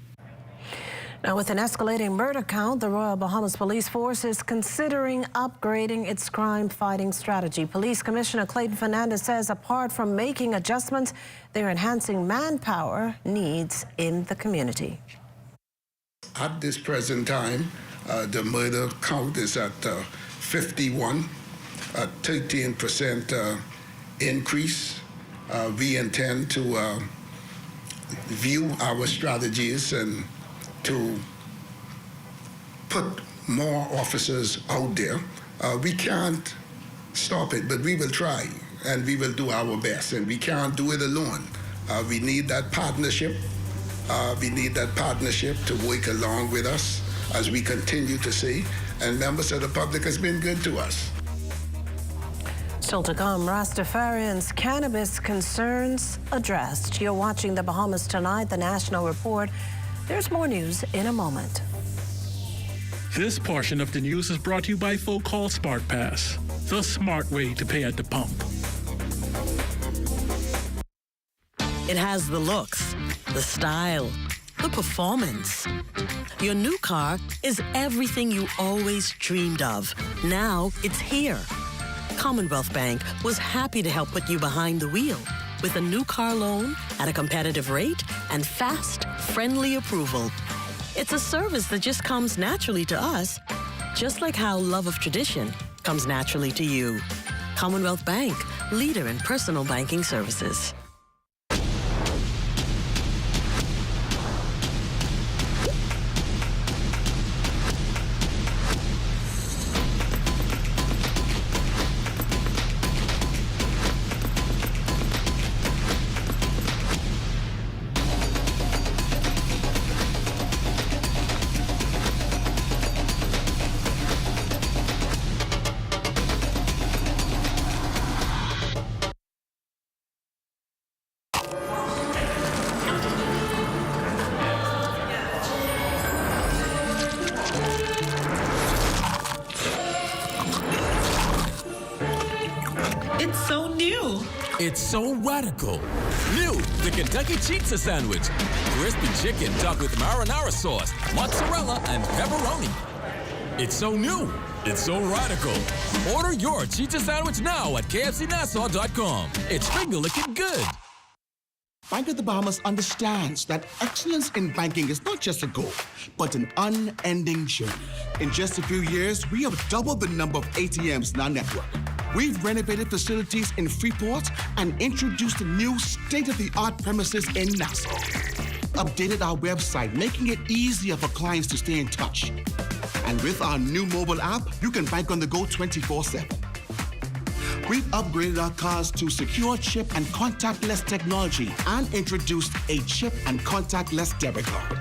Speaker 4: Now, with an escalating murder count, the Royal Bahamas Police Force is considering upgrading its crime-fighting strategy. Police Commissioner Clayton Fernandez says apart from making adjustments, they're enhancing manpower needs in the community.
Speaker 19: At this present time, the murder count is at 51, a 13% increase. We intend to view our strategies and to put more officers out there. We can't stop it, but we will try, and we will do our best, and we can't do it alone. We need that partnership We need that partnership to work along with us as we continue to see, and members of the public has been good to us.
Speaker 4: Still to come, Rastafarians' cannabis concerns addressed. You're watching the Bahamas Tonight, the National Report. There's more news in a moment.
Speaker 1: This portion of the news is brought to you by Full Call Smart Pass, the smart way to pay at the pump.
Speaker 15: It has the looks, the style, the performance. Your new car is everything you always dreamed of. Now it's here. Commonwealth Bank was happy to help put you behind the wheel with a new car loan at a competitive rate and fast, friendly approval. It's a service that just comes naturally to us, just like how love of tradition comes naturally to you. Commonwealth Bank, leader in personal banking services.
Speaker 20: It's so radical. New, the Kentucky Pizza Sandwich. Crispy chicken topped with marinara sauce, mozzarella, and pepperoni. It's so new. It's so radical. Order your Pizza Sandwich now at kfcnassau.com. It's finger-licking good.
Speaker 21: Bank of the Bahamas understands that excellence in banking is not just a goal, but an unending journey. In just a few years, we have doubled the number of ATMs in our network. We've renovated facilities in Freeport and introduced new state-of-the-art premises in Nassau. Updated our website, making it easier for clients to stay in touch. And with our new mobile app, you can bank on the go 24/7. We've upgraded our cards to secure chip and contactless technology and introduced a chip and contactless debit card.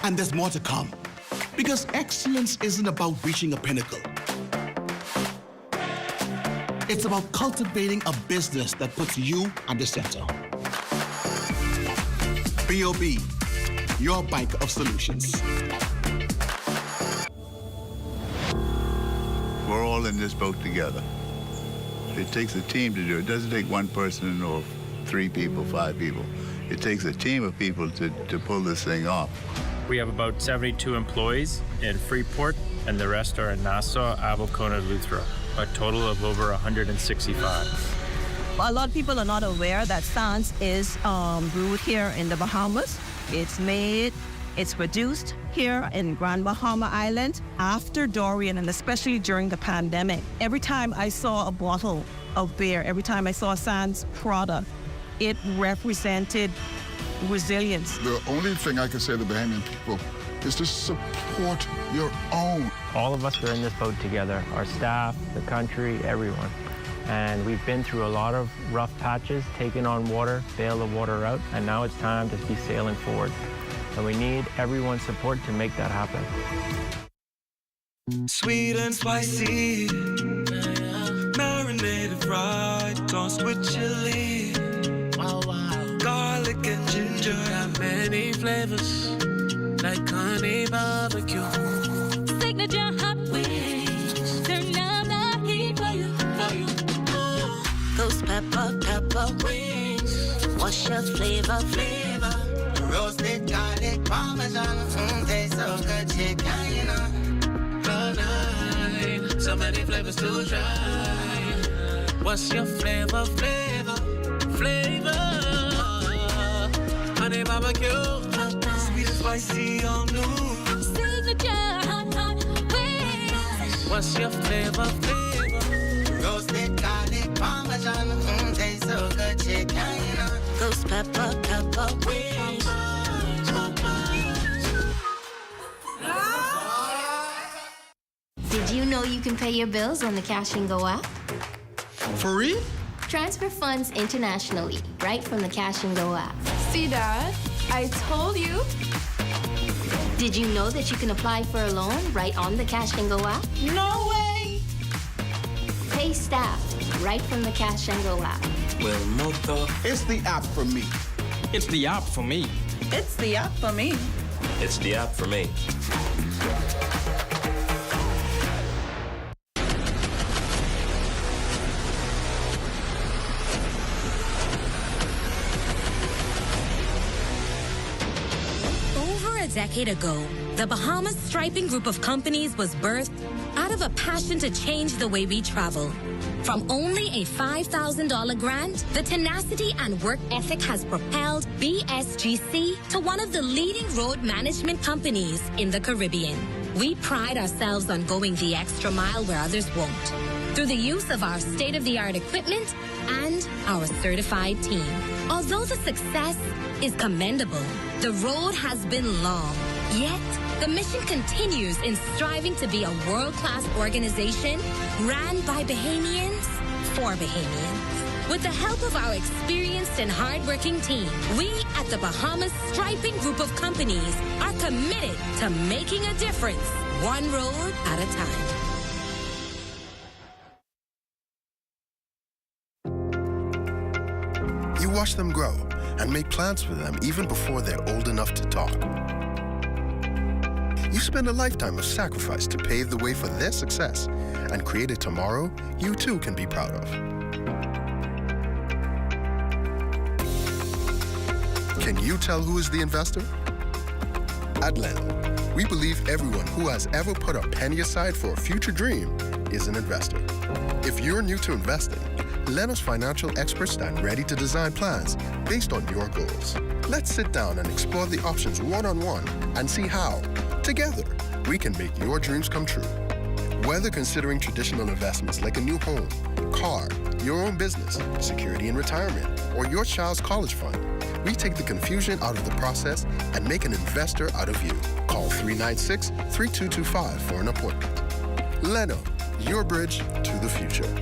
Speaker 21: And there's more to come, because excellence isn't about reaching a pinnacle. It's about cultivating a business that puts you at the center. BOB, your bank of solutions.
Speaker 23: We're all in this boat together. It takes a team to do it. It doesn't take one person or 3 people, 5 people. It takes a team of people to pull this thing off.
Speaker 26: We have about 72 employees in Freeport, and the rest are in Nassau, Abelkona, Luthra. A total of over 165.
Speaker 27: A lot of people are not aware that Sans is brewed here in the Bahamas. It's made, it's produced here in Grand Bahama Island after Dorian, and especially during the pandemic. Every time I saw a bottle of beer, every time I saw a Sans product, it represented resilience.
Speaker 28: The only thing I can say to the Bahamian people is to support your own.
Speaker 26: All of us are in this boat together, our staff, the country, everyone. And we've been through a lot of rough patches, taking on water, bail the water out, and now it's time to be sailing forward. And we need everyone's support to make that happen.
Speaker 7: Sweet and spicy, marinated fried, tossed with chili, garlic and ginger, got many flavors, like honey barbecue.
Speaker 25: Signature hot wings, turn up the heat for you. Ghost pepper wings, what's your flavor?
Speaker 7: Roasted garlic parmesan, tastes so good, chicken, you know. So many flavors to try. What's your flavor? Honey barbecue, sweet and spicy, all new.
Speaker 25: Signature hot wings.
Speaker 7: What's your flavor? Roasted garlic parmesan, tastes so good, chicken, you know.
Speaker 25: Ghost pepper wings.
Speaker 29: Did you know you can pay your bills on the Cash and Go app?
Speaker 28: For real?
Speaker 29: Transfer funds internationally, right from the Cash and Go app. See, Dad? I told you. Did you know that you can apply for a loan right on the Cash and Go app? No way! Pay staff right from the Cash and Go app.
Speaker 3: Well, Moto.
Speaker 21: It's the app for me.
Speaker 3: It's the app for me.
Speaker 27: It's the app for me.
Speaker 3: It's the app for me.
Speaker 5: Over a decade ago, the Bahamas Striping Group of companies was birthed out of a passion to change the way we travel. From only a $5,000 grant, the tenacity and work ethic has propelled BSGC to one of the leading road management companies in the Caribbean. We pride ourselves on going the extra mile where others won't, through the use of our state-of-the-art equipment and our certified team. Although the success is commendable, the road has been long, yet the mission continues in striving to be a world-class organization ran by Bahamians for Bahamians. With the help of our experienced and hardworking team, we at the Bahamas Striping Group of companies are committed to making a difference, one road at a time.
Speaker 6: You watch them grow and make plans for them even before they're old enough to talk. You spend a lifetime of sacrifice to pave the way for their success and create a tomorrow you too can be proud of. Can you tell who is the investor? At Leno, we believe everyone who has ever put a penny aside for a future dream is an investor. If you're new to investing, Leno's financial experts stand ready to design plans based on your goals. Let's sit down and explore the options one-on-one and see how, together, we can make your dreams come true. Whether considering traditional investments like a new home, car, your own business, security in retirement, or your child's college fund, we take the confusion out of the process and make an investor out of you. Call 396-3225 for an appointment. Leno, your bridge to the future.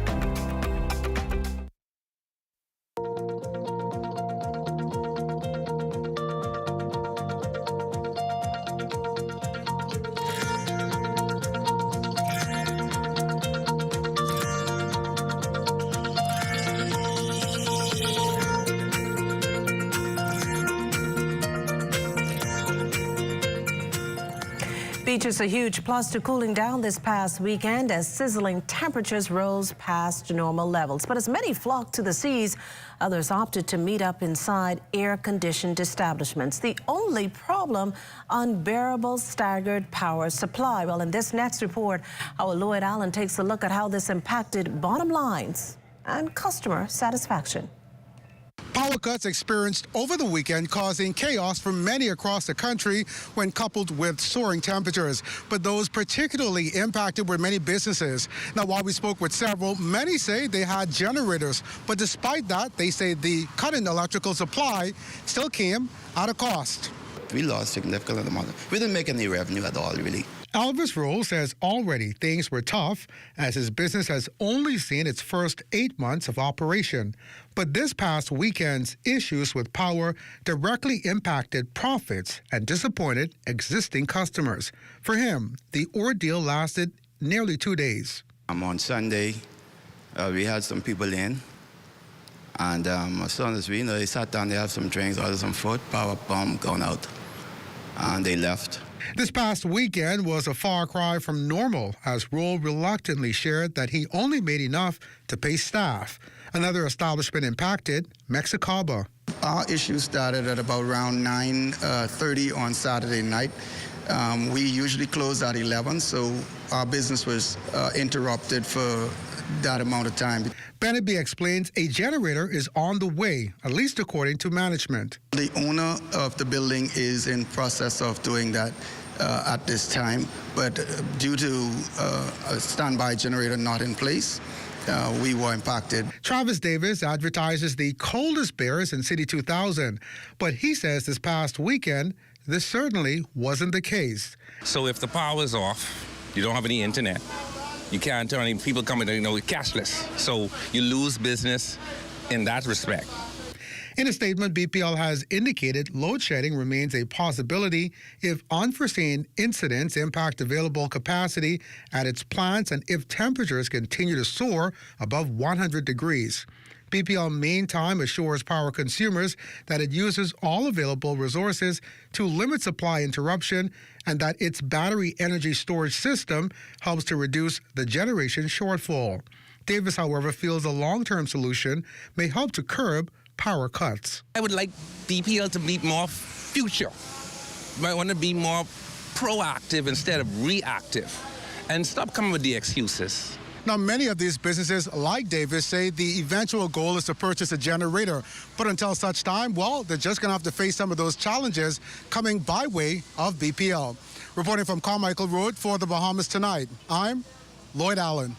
Speaker 4: Beaches a huge plus to cooling down this past weekend as sizzling temperatures rose past normal levels. But as many flocked to the seas, others opted to meet up inside air-conditioned establishments. The only problem, unbearable staggered power supply. Well, in this next report, our Lloyd Allen takes a look at how this impacted bottom lines and customer satisfaction.
Speaker 8: Power cuts experienced over the weekend causing chaos for many across the country when coupled with soaring temperatures. But those particularly impacted were many businesses. Now, while we spoke with several, many say they had generators. But despite that, they say the cut in electrical supply still came at a cost.
Speaker 9: We lost significant amount. We didn't make any revenue at all, really.
Speaker 8: Elvis Rule says already things were tough as his business has only seen its first 8 months of operation. But this past weekend's issues with power directly impacted profits and disappointed existing customers. For him, the ordeal lasted nearly 2 days.
Speaker 9: On Sunday, we had some people in. And as soon as we know, they sat down, they had some drinks, ordered some food, power bomb gone out. And they left.
Speaker 8: This past weekend was a far cry from normal as Rule reluctantly shared that he only made enough to pay staff. Another establishment impacted, Mexicaba.
Speaker 9: Our issue started at about around 9:30 on Saturday night. We usually close at 11, so our business was interrupted for that amount of time.
Speaker 8: Beneby explains a generator is on the way, at least according to management.
Speaker 9: The owner of the building is in process of doing that at this time, but due to a standby generator not in place, we were impacted.
Speaker 8: Travis Davis advertises the coldest bears in City 2000, but he says this past weekend, this certainly wasn't the case.
Speaker 10: So if the power is off, you don't have any internet, you can't turn any people coming, cashless. So you lose business in that respect.
Speaker 8: In a statement, BPL has indicated load shedding remains a possibility if unforeseen incidents impact available capacity at its plants and if temperatures continue to soar above 100 degrees. BPL meantime assures power consumers that it uses all available resources to limit supply interruption and that its battery energy storage system helps to reduce the generation shortfall. Davis, however, feels a long-term solution may help to curb power cuts.
Speaker 10: I would like BPL to be more future. I want to be more proactive instead of reactive and stop coming with the excuses.
Speaker 8: Now, many of these businesses, like Davis, say the eventual goal is to purchase a generator. But until such time, well, they're just going to have to face some of those challenges coming by way of BPL. Reporting from Carmichael Road for the Bahamas Tonight, I'm Lloyd Allen.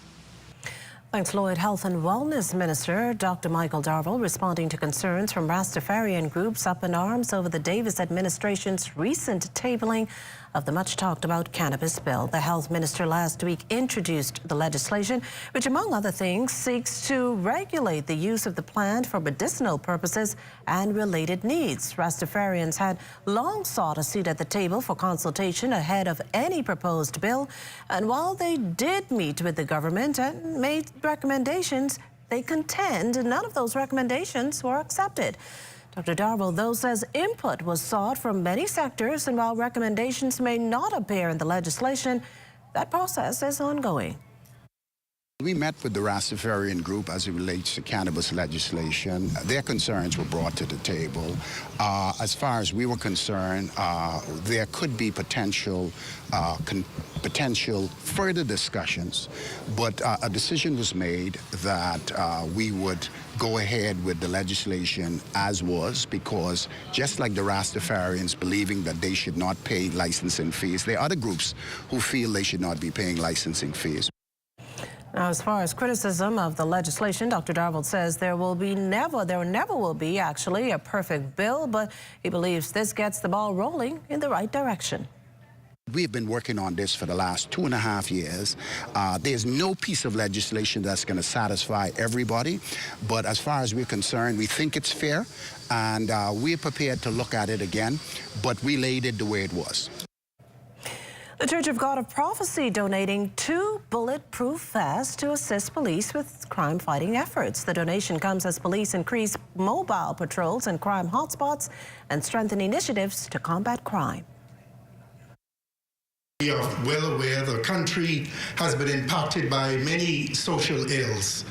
Speaker 4: Thanks, Lloyd. Health and Wellness Minister Dr. Michael Darville responding to concerns from Rastafarian groups up in arms over the Davis administration's recent tabling of the much-talked-about cannabis bill. The health minister last week introduced the legislation, which, among other things, seeks to regulate the use of the plant for medicinal purposes and related needs. Rastafarians had long sought a seat at the table for consultation ahead of any proposed bill, and while they did meet with the government and made recommendations, they contend none of those recommendations were accepted. Dr. Darville, though, says input was sought from many sectors, and while recommendations may not appear in the legislation, that process is ongoing.
Speaker 11: We met with the Rastafarian group as it relates to cannabis legislation. Their concerns were brought to the table. As far as we were concerned, there could be potential further discussions, but a decision was made that we would go ahead with the legislation as was, because just like the Rastafarians believing that they should not pay licensing fees, there are other groups who feel they should not be paying licensing fees.
Speaker 4: Now, as far as criticism of the legislation, Dr. Darville says there never will be actually a perfect bill, but he believes this gets the ball rolling in the right direction.
Speaker 11: We've been working on this for the last 2.5 years. There's no piece of legislation that's going to satisfy everybody, but as far as we're concerned, we think it's fair, and we're prepared to look at it again, but we laid it the way it was.
Speaker 4: The Church of God of Prophecy donating 2 bulletproof vests to assist police with crime-fighting efforts. The donation comes as police increase mobile patrols in crime hotspots and strengthen initiatives to combat crime.
Speaker 12: We are well aware the country has been impacted by many social ills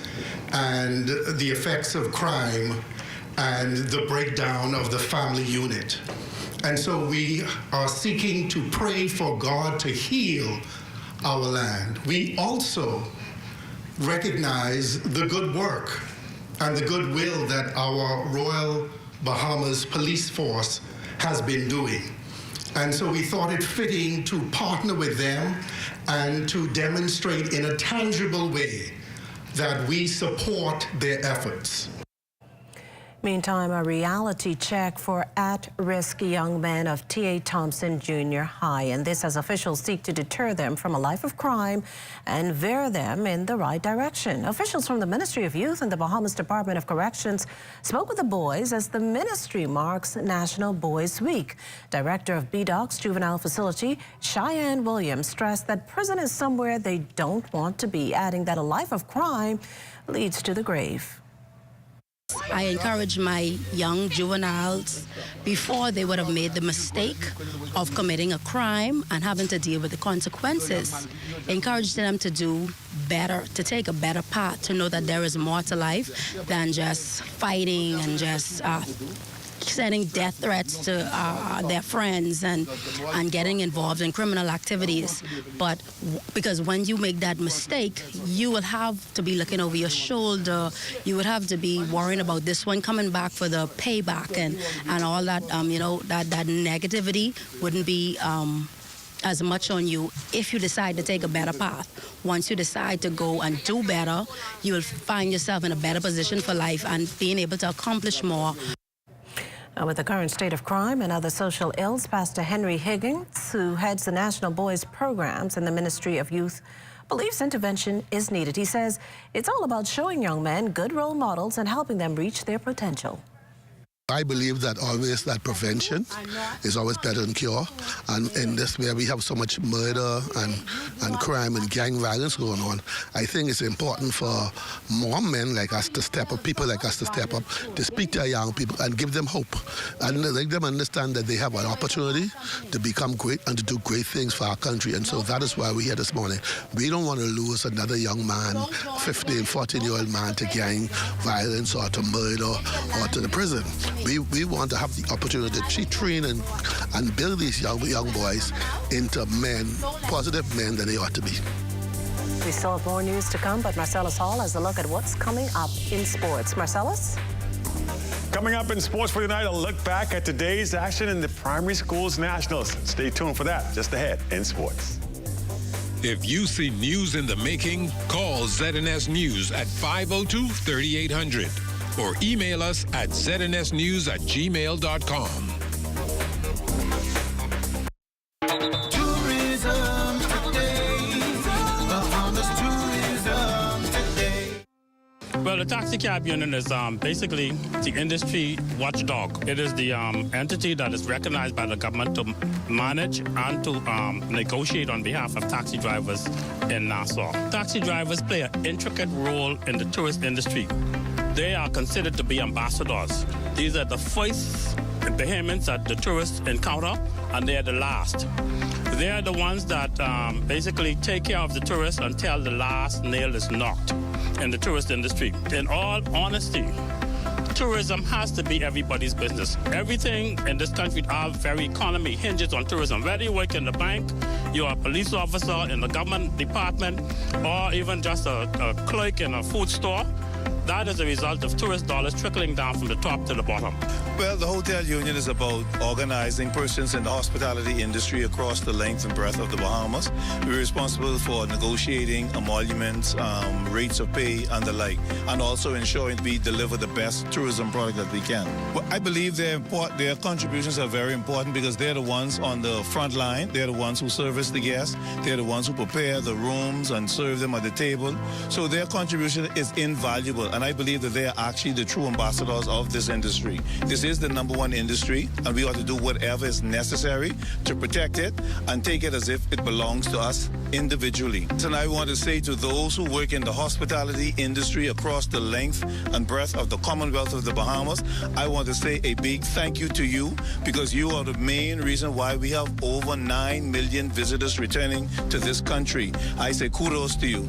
Speaker 12: and the effects of crime and the breakdown of the family unit. And so we are seeking to pray for God to heal our land. We also recognize the good work and the goodwill that our Royal Bahamas Police Force has been doing. And so we thought it fitting to partner with them and to demonstrate in a tangible way that we support their efforts.
Speaker 4: Meantime, a reality check for at-risk young men of T.A. Thompson Junior High, and this as officials seek to deter them from a life of crime and veer them in the right direction. Officials from the Ministry of Youth and the Bahamas Department of Corrections spoke with the boys as the ministry marks National Boys Week. Director of BDOC's Juvenile Facility, Cheyenne Williams, stressed that prison is somewhere they don't want to be, adding that a life of crime leads to the grave.
Speaker 13: I encourage my young juveniles, before they would have made the mistake of committing a crime and having to deal with the consequences, encourage them to do better, to take a better path, to know that there is more to life than just fighting and just sending death threats to their friends and getting involved in criminal activities. But because when you make that mistake, you will have to be looking over your shoulder. You would have to be worrying about this one coming back for the payback and all that, that negativity wouldn't be as much on you if you decide to take a better path. Once you decide to go and do better, you will find yourself in a better position for life and being able to accomplish more.
Speaker 4: With the current state of crime and other social ills, Pastor Henry Higgins, who heads the National Boys Programs in the Ministry of Youth, believes intervention is needed. He says it's all about showing young men good role models and helping them reach their potential.
Speaker 1: I believe that always that prevention is always better than cure. And in this way, we have so much murder and crime and gang violence going on. I think it's important for more men like us to step up, people like us to step up, to speak to our young people and give them hope. And let them understand that they have an opportunity to become great and to do great things for our country. And so that is why we're here this morning. We don't want to lose another young man, 15, 14-year-old man, to gang violence or to murder or to the prison. We want to have the opportunity to train and build these young boys into men, positive men that they ought to be.
Speaker 4: We still have more news to come, but Marcellus Hall has a look at what's coming up in sports. Marcellus?
Speaker 2: Coming up in sports for tonight, a look back at today's action in the primary schools nationals. Stay tuned for that just ahead in sports.
Speaker 14: If you see news in the making, call ZNS News at 502-3800 or email us at znsnews@gmail.com.
Speaker 7: Tourism today. Bahamas tourism today.
Speaker 16: Well, the Taxi Cab Union is basically the industry watchdog. It is the entity that is recognized by the government to manage and to negotiate on behalf of taxi drivers in Nassau. Taxi drivers play an intricate role in the tourist industry. They are considered to be ambassadors. These are the first Bahamians that the tourists encounter, and they are the last. They are the ones that basically take care of the tourists until the last nail is knocked in the tourist industry. In all honesty, tourism has to be everybody's business. Everything in this country, our very economy, hinges on tourism. Whether you work in the bank, you're a police officer in the government department, or even just a clerk in a food store, that is a result of tourist dollars trickling down from the top to the bottom.
Speaker 17: Well, the Hotel Union is about organizing persons in the hospitality industry across the length and breadth of the Bahamas. We're responsible for negotiating emoluments, rates of pay, and the like, and also ensuring we deliver the best tourism product that we can. Well, I believe their contributions are very important because they're the ones on the front line. They're the ones who service the guests. They're the ones who prepare the rooms and serve them at the table. So their contribution is invaluable, and I believe that they are actually the true ambassadors of this industry. This is the #1 industry, and we ought to do whatever is necessary to protect it and take it as if it belongs to us individually. And I want to say to those who work in the hospitality industry across the length and breadth of the Commonwealth of the Bahamas, I want to say a big thank you to you because you are the main reason why we have over 9 million visitors returning to this country. I say kudos to you.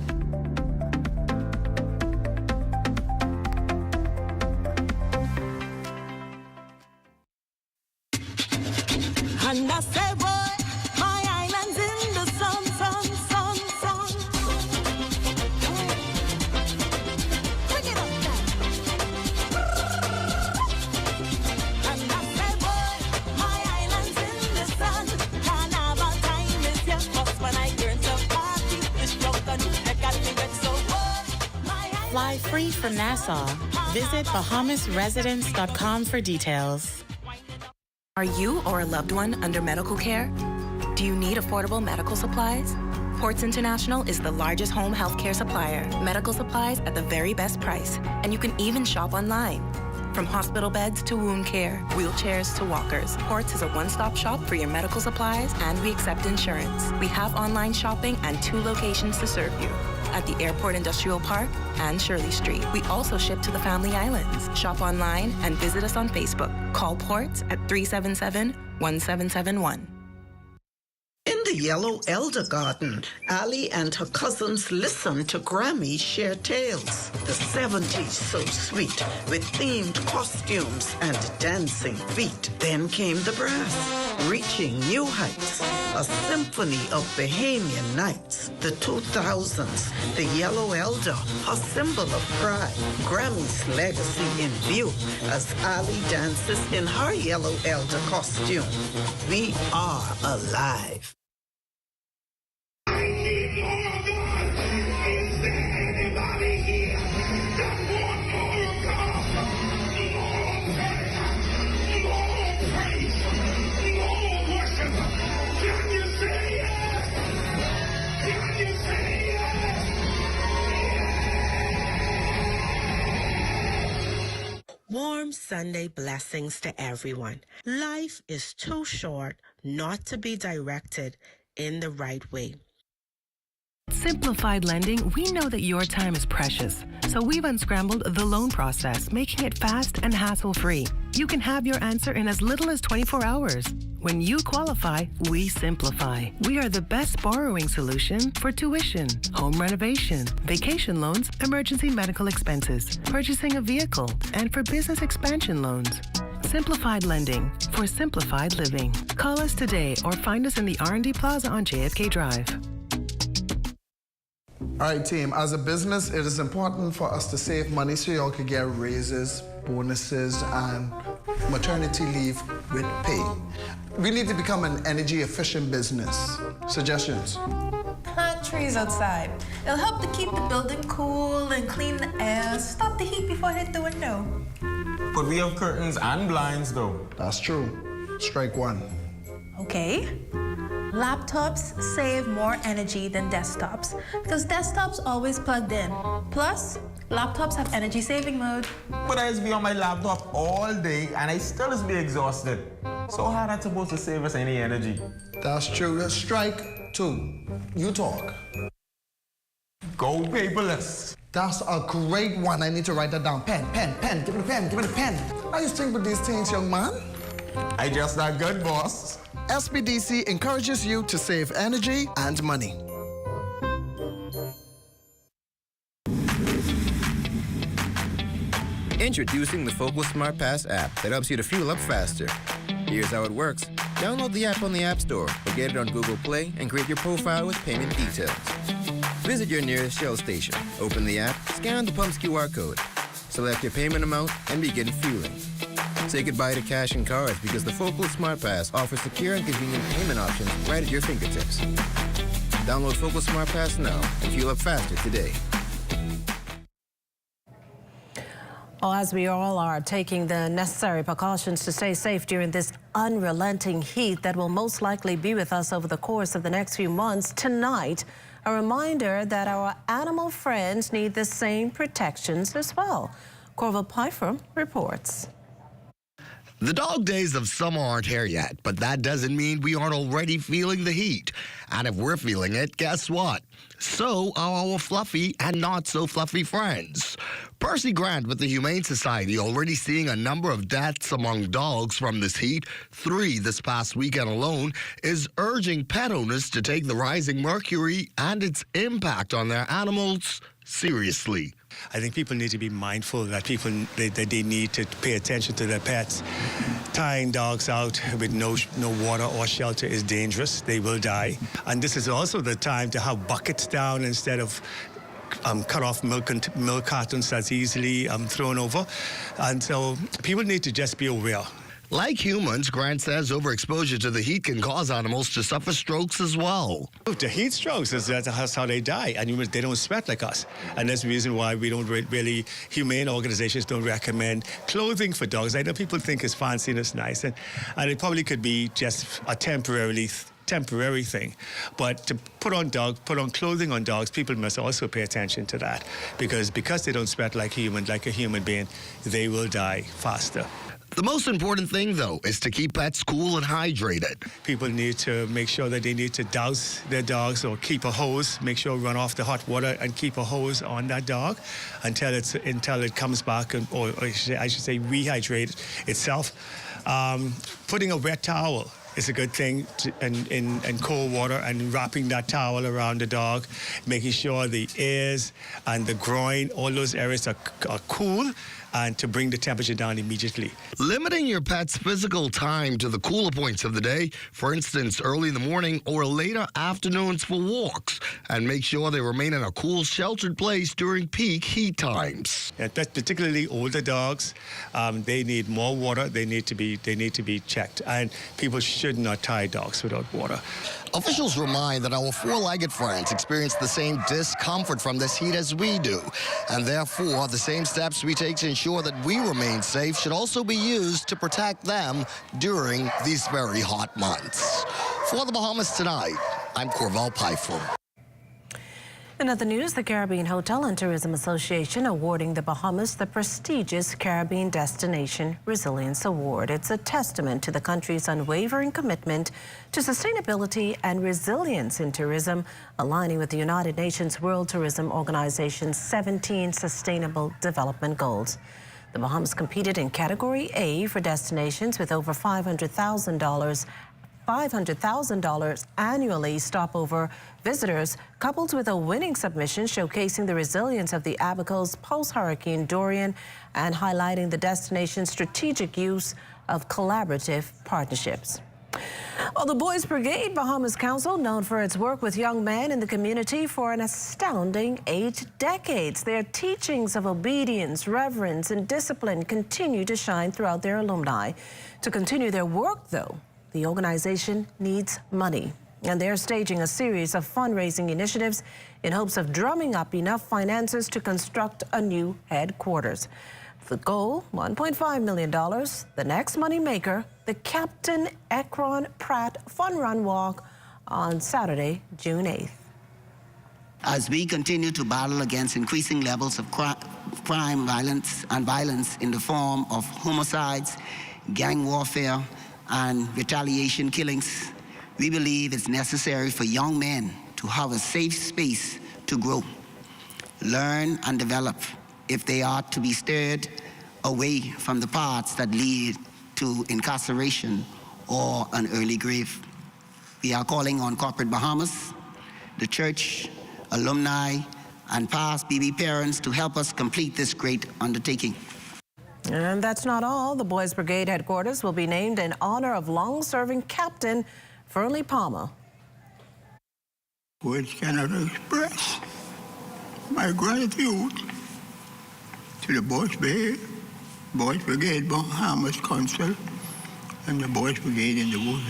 Speaker 18: And I say, boy, my island's in the sun, sun, sun, sun. Bring it up now. And I say, boy, my island's in the sun. Carnival time is here. Cause when I turn to party, this drunk and I got me red. So, boy,
Speaker 19: Fly free from Nassau. Visit BahamasResidence.com for details.
Speaker 22: Are you or a loved one under medical care? Do you need affordable medical supplies? Ports International is the largest home health care supplier. Medical supplies at the very best price. And you can even shop online. From hospital beds to wound care, wheelchairs to walkers, Ports is a one-stop shop for your medical supplies, and we accept insurance. We have online shopping and 2 locations to serve you. At the Airport Industrial Park and Shirley Street. We also ship to the Family Islands. Shop online and visit us on Facebook. Call Ports at 377-1771.
Speaker 24: In the Yellow Elder Garden, Allie and her cousins listened to Grammy share tales. The 70s so sweet, with themed costumes and dancing feet. Then came the brass, reaching new heights. A symphony of Bahamian nights. The 2000s, the Yellow Elder, a symbol of pride. Grammy's legacy in view as Allie dances in her Yellow Elder costume. We are alive.
Speaker 18: Warm
Speaker 15: Sunday blessings to everyone. Life is too short not to be directed in the right way.
Speaker 20: Simplified Lending, we know that your time is precious, so we've unscrambled the loan process, making it fast and hassle-free. You can have your answer in as little as 24 hours. When you qualify, we simplify. We are the best borrowing solution for tuition, home renovation, vacation loans, emergency medical expenses, purchasing a vehicle, and for business expansion loans. Simplified Lending for simplified living. Call us today or find us in the R&D Plaza on JFK Drive.
Speaker 21: All right, team, as a business, it is important for us to save money so y'all can get raises, bonuses, and maternity leave with pay. We need to become an energy efficient business. Suggestions?
Speaker 23: Plant trees outside. It'll help to keep the building cool and clean the air, stop the heat before it hit the window.
Speaker 25: But we have curtains and blinds, though.
Speaker 21: That's true. Strike one.
Speaker 23: Okay. Laptops save more energy than desktops because desktops always plugged in. Plus, laptops have energy saving mode.
Speaker 25: But I just be on my laptop all day and I still just be exhausted. So how that's supposed to save us any energy?
Speaker 21: That's true. Strike two. You talk.
Speaker 25: Go paperless.
Speaker 21: That's a great one. I need to write that down. Pen. Give me the pen. Give me the pen. How you think with these things, young man?
Speaker 25: I just that good, boss.
Speaker 21: SBDC encourages you to save energy and money.
Speaker 26: Introducing the Focal Smart Pass app that helps you to fuel up faster. Here's how it works. Download the app on the App Store or get it on Google Play and create your profile with payment details. Visit your nearest Shell station, open the app, scan the pump's QR code, select your payment amount, and begin fueling. Say goodbye to cash and cards because the Focal Smart Pass offers secure and convenient payment options right at your fingertips. Download Focal Smart Pass now and fuel up faster today.
Speaker 4: Well, as we all are taking the necessary precautions to stay safe during this unrelenting heat that will most likely be with us over the course of the next few months, tonight, a reminder that our animal friends need the same protections as well. Corval Pfeiffer reports.
Speaker 27: The dog days of summer aren't here yet, but that doesn't mean we aren't already feeling the heat. And if we're feeling it, guess what? So are our fluffy and not so fluffy friends. Percy Grant with the Humane Society already seeing a number of deaths among dogs from this heat, 3 this past weekend alone, is urging pet owners to take the rising mercury and its impact on their animals seriously.
Speaker 28: I think people need to be mindful that they need to pay attention to their pets. Tying dogs out with no water or shelter is dangerous. They will die. And this is also the time to have buckets down instead of cut off milk cartons that's easily thrown over. And so people need to just be aware.
Speaker 27: Like humans, Grant says overexposure to the heat can cause animals to suffer strokes as well.
Speaker 28: The heat strokes, that's how they die, and they don't sweat like us. And that's the reason why we don't really, humane organizations don't recommend clothing for dogs. I know people think it's fancy and it's nice, and it probably could be just a temporary thing. But to put on clothing on dogs, people must also pay attention to that, because they don't sweat like a human being, they will die faster.
Speaker 27: The most important thing, though, is to keep pets cool and hydrated.
Speaker 28: People need to make sure that they need to douse their dogs or keep a hose, make sure run off the hot water and keep a hose on that dog until it comes back, or I should say rehydrate itself. Putting a wet towel is a good thing in cold water and wrapping that towel around the dog, making sure the ears and the groin, all those areas are cool, and to bring the temperature down immediately.
Speaker 27: Limiting your pet's physical time to the cooler points of the day, for instance, early in the morning or later afternoons for walks, and make sure they remain in a cool, sheltered place during peak heat times.
Speaker 28: Yeah, particularly older dogs, they need more water. They need to be checked, and people should not tie dogs without water.
Speaker 27: Officials remind that our four-legged friends experience the same discomfort from this heat as we do, and therefore the same steps we take to ensure that we remain safe should also be used to protect them during these very hot months. For the Bahamas Tonight, I'm Corval Pfeiffer.
Speaker 4: In other news, the Caribbean Hotel and Tourism Association awarding the Bahamas the prestigious Caribbean Destination Resilience Award. It's a testament to the country's unwavering commitment to sustainability and resilience in tourism, aligning with the United Nations World Tourism Organization's 17 Sustainable Development Goals. The Bahamas competed in Category A for destinations with over $500,000 annually stopover visitors, coupled with a winning submission showcasing the resilience of the Abacos post-Hurricane Dorian and highlighting the destination's strategic use of collaborative partnerships. Well, the Boys Brigade Bahamas Council, known for its work with young men in the community for an astounding 8 decades. Their teachings of obedience, reverence, and discipline continue to shine throughout their alumni. To continue their work, though, the organization needs money, and they're staging a series of fundraising initiatives in hopes of drumming up enough finances to construct a new headquarters. The goal, $1.5 million. The next money maker, the Captain Ekron Pratt Fun Run Walk on Saturday, June 8th.
Speaker 3: As we continue to battle against increasing levels of crime, violence in the form of homicides, gang warfare, and retaliation killings, we believe it's necessary for young men to have a safe space to grow, learn, and develop if they are to be steered away from the paths that lead to incarceration or an early grave. We are calling on corporate Bahamas, the church, alumni, and past BB parents to help us complete this great undertaking.
Speaker 4: And that's not all. The Boys Brigade headquarters will be named in honor of long-serving Captain Fernley Palmer.
Speaker 5: Words cannot express my gratitude to the Boys Brigade Bahamas Council and the Boys Brigade in the world.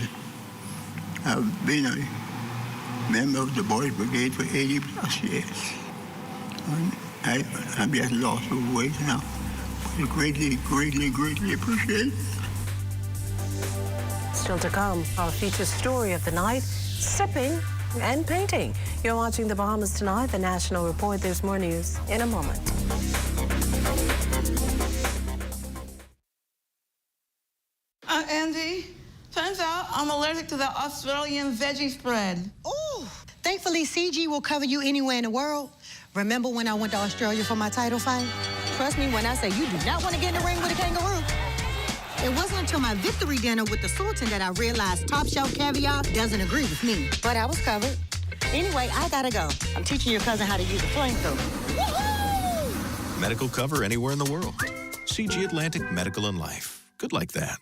Speaker 5: I've been a member of the Boys Brigade for 80 plus years. And I'm just lost of weight now. I greatly appreciate it.
Speaker 4: Still to come, our feature story of the night, sipping and painting. You're watching the Bahamas Tonight, the National Report. There's more news in a moment.
Speaker 6: Andy, turns out I'm allergic to the Australian veggie spread.
Speaker 8: Ooh, thankfully CG will cover you anywhere in the world. Remember when I went to Australia for my title fight? Trust me when I say you do not want to get in the ring with a kangaroo. It wasn't until my victory dinner with the Sultan that I realized top shelf caviar doesn't agree with me. But I was covered. Anyway, I gotta go. I'm teaching your cousin how to use a flamethrower.
Speaker 9: Medical cover anywhere in the world. CG Atlantic Medical and Life. Good like that.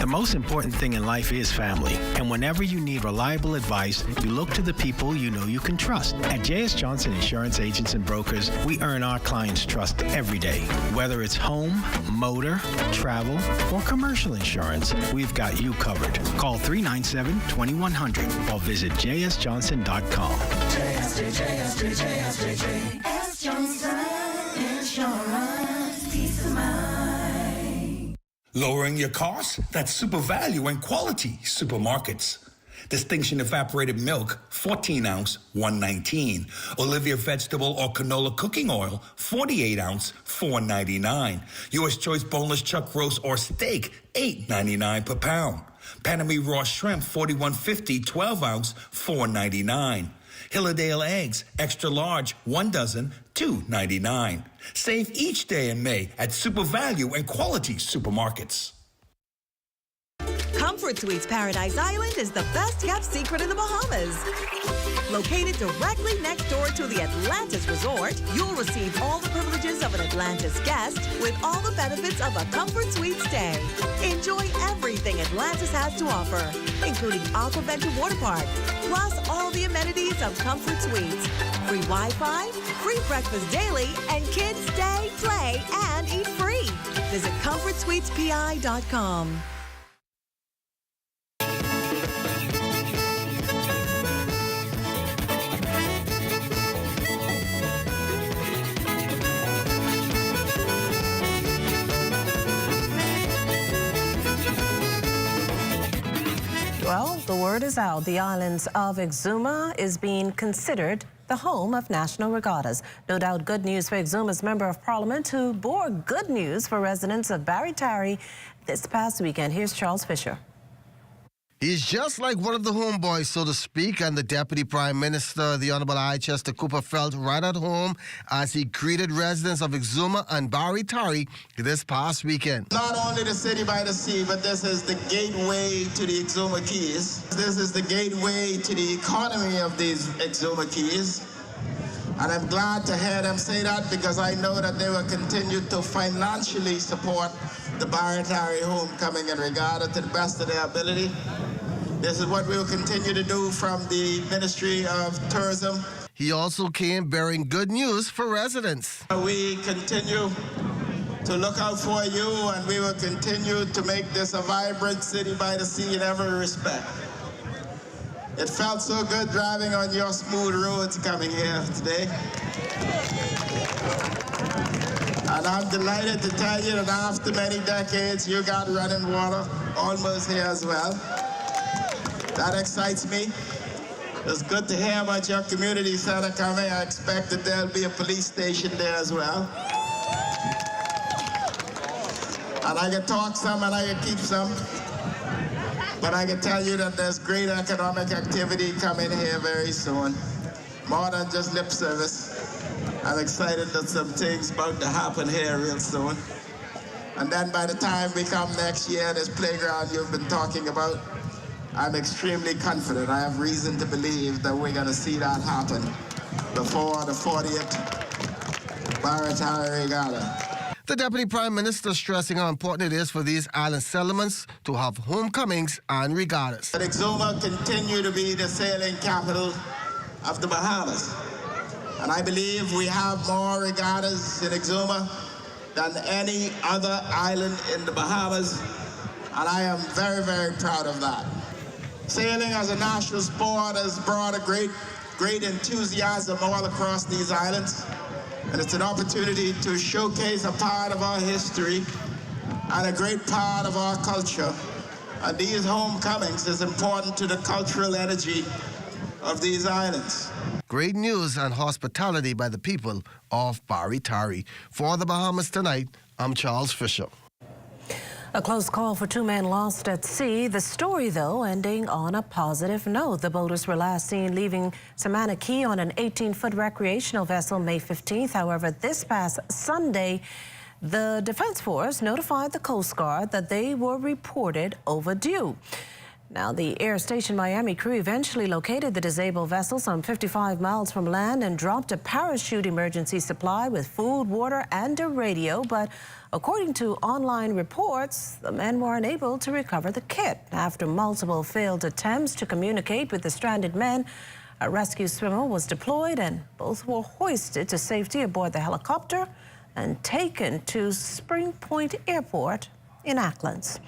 Speaker 10: The most important thing in life is family. And whenever you need reliable advice, you look to the people you know you can trust. At J.S. Johnson Insurance Agents and Brokers, we earn our clients' trust every day. Whether it's home, motor, travel, or commercial insurance, we've got you covered. Call 397-2100 or visit jsjohnson.com.
Speaker 18: JS Johnson Insurance, peace of mind.
Speaker 11: Lowering your costs? That's super value and quality supermarkets.
Speaker 1: Distinction Evaporated Milk, 14 ounce, $1.19. Olivia Vegetable or Canola Cooking Oil, 48 ounce, $4.99. U.S. Choice Boneless Chuck Roast or Steak, $8.99 per pound. Panama Raw Shrimp, 41.50, 12 ounce, $4.99. Hilladale Eggs, extra large, 1 dozen, $2.99. Save each day in May at Super Value and Quality Supermarkets.
Speaker 2: Comfort Suites Paradise Island is the best kept secret in the Bahamas. Located directly next door to the Atlantis Resort, you'll receive all the privileges of an Atlantis guest with all the benefits of a Comfort Suite stay. Enjoy everything Atlantis has to offer, including Aquaventure Water Park, plus all the amenities of Comfort Suites. Free Wi-Fi, free breakfast daily, and kids stay, play, and eat free. Visit ComfortSuitesPI.com.
Speaker 4: Well, the word is out. The islands of Exuma is being considered the home of national regattas. No doubt good news for Exuma's Member of Parliament, who bore good news for residents of Barry this past weekend. Here's Charles Fisher.
Speaker 7: He's just like one of the homeboys, so to speak, and the Deputy Prime Minister, the Honorable I. Chester Cooper, felt right at home as he greeted residents of Exuma and Barry this past weekend.
Speaker 11: Not only the city by the sea, but this is the gateway to the Exuma Keys. This is the gateway to the economy of these Exuma Keys. And I'm glad to hear them say that because I know that they will continue to financially support the Barry homecoming and regatta to the best of their ability. This is what we will continue to do from the Ministry of Tourism.
Speaker 7: He also came bearing good news for residents.
Speaker 11: We continue to look out for you, and we will continue to make this a vibrant city by the sea in every respect. It felt so good driving on your smooth roads coming here today. And I'm delighted to tell you that after many decades, you got running water almost here as well. That excites me. It's good to hear about your community center coming. I expect that there'll be a police station there as well. And I can talk some and I can keep some. But I can tell you that there's great economic activity coming here very soon. More than just lip service. I'm excited that some things about to happen here real soon. And then by the time we come next year, this playground you've been talking about, I'm extremely confident. I have reason to believe that we're going to see that happen before the 40th Baratari Regatta.
Speaker 7: The Deputy Prime Minister stressing how important it is for these island settlements to have homecomings and regattas.
Speaker 11: But Exuma continue to be the sailing capital of the Bahamas. And I believe we have more regattas in Exuma than any other island in the Bahamas. And I am very, very proud of that. Sailing as a national sport has brought a great enthusiasm all across these islands. And it's an opportunity to showcase a part of our history and a great part of our culture. And these homecomings is important to the cultural energy of these islands.
Speaker 7: Great news and hospitality by the people of Barry. For the Bahamas Tonight, I'm Charles Fisher.
Speaker 4: A close call for 2 men lost at sea. The story, though, ending on a positive note. The boaters were last seen leaving Samana Key on an 18-foot recreational vessel May 15th. However, this past Sunday, the Defense Force notified the Coast Guard that they were reported overdue. Now, the Air Station Miami crew eventually located the disabled vessel some 55 miles from land and dropped a parachute emergency supply with food, water, and a radio. But according to online reports, the men were unable to recover the kit. After multiple failed attempts to communicate with the stranded men, a rescue swimmer was deployed and both were hoisted to safety aboard the helicopter and taken to Spring Point Airport in Acklands.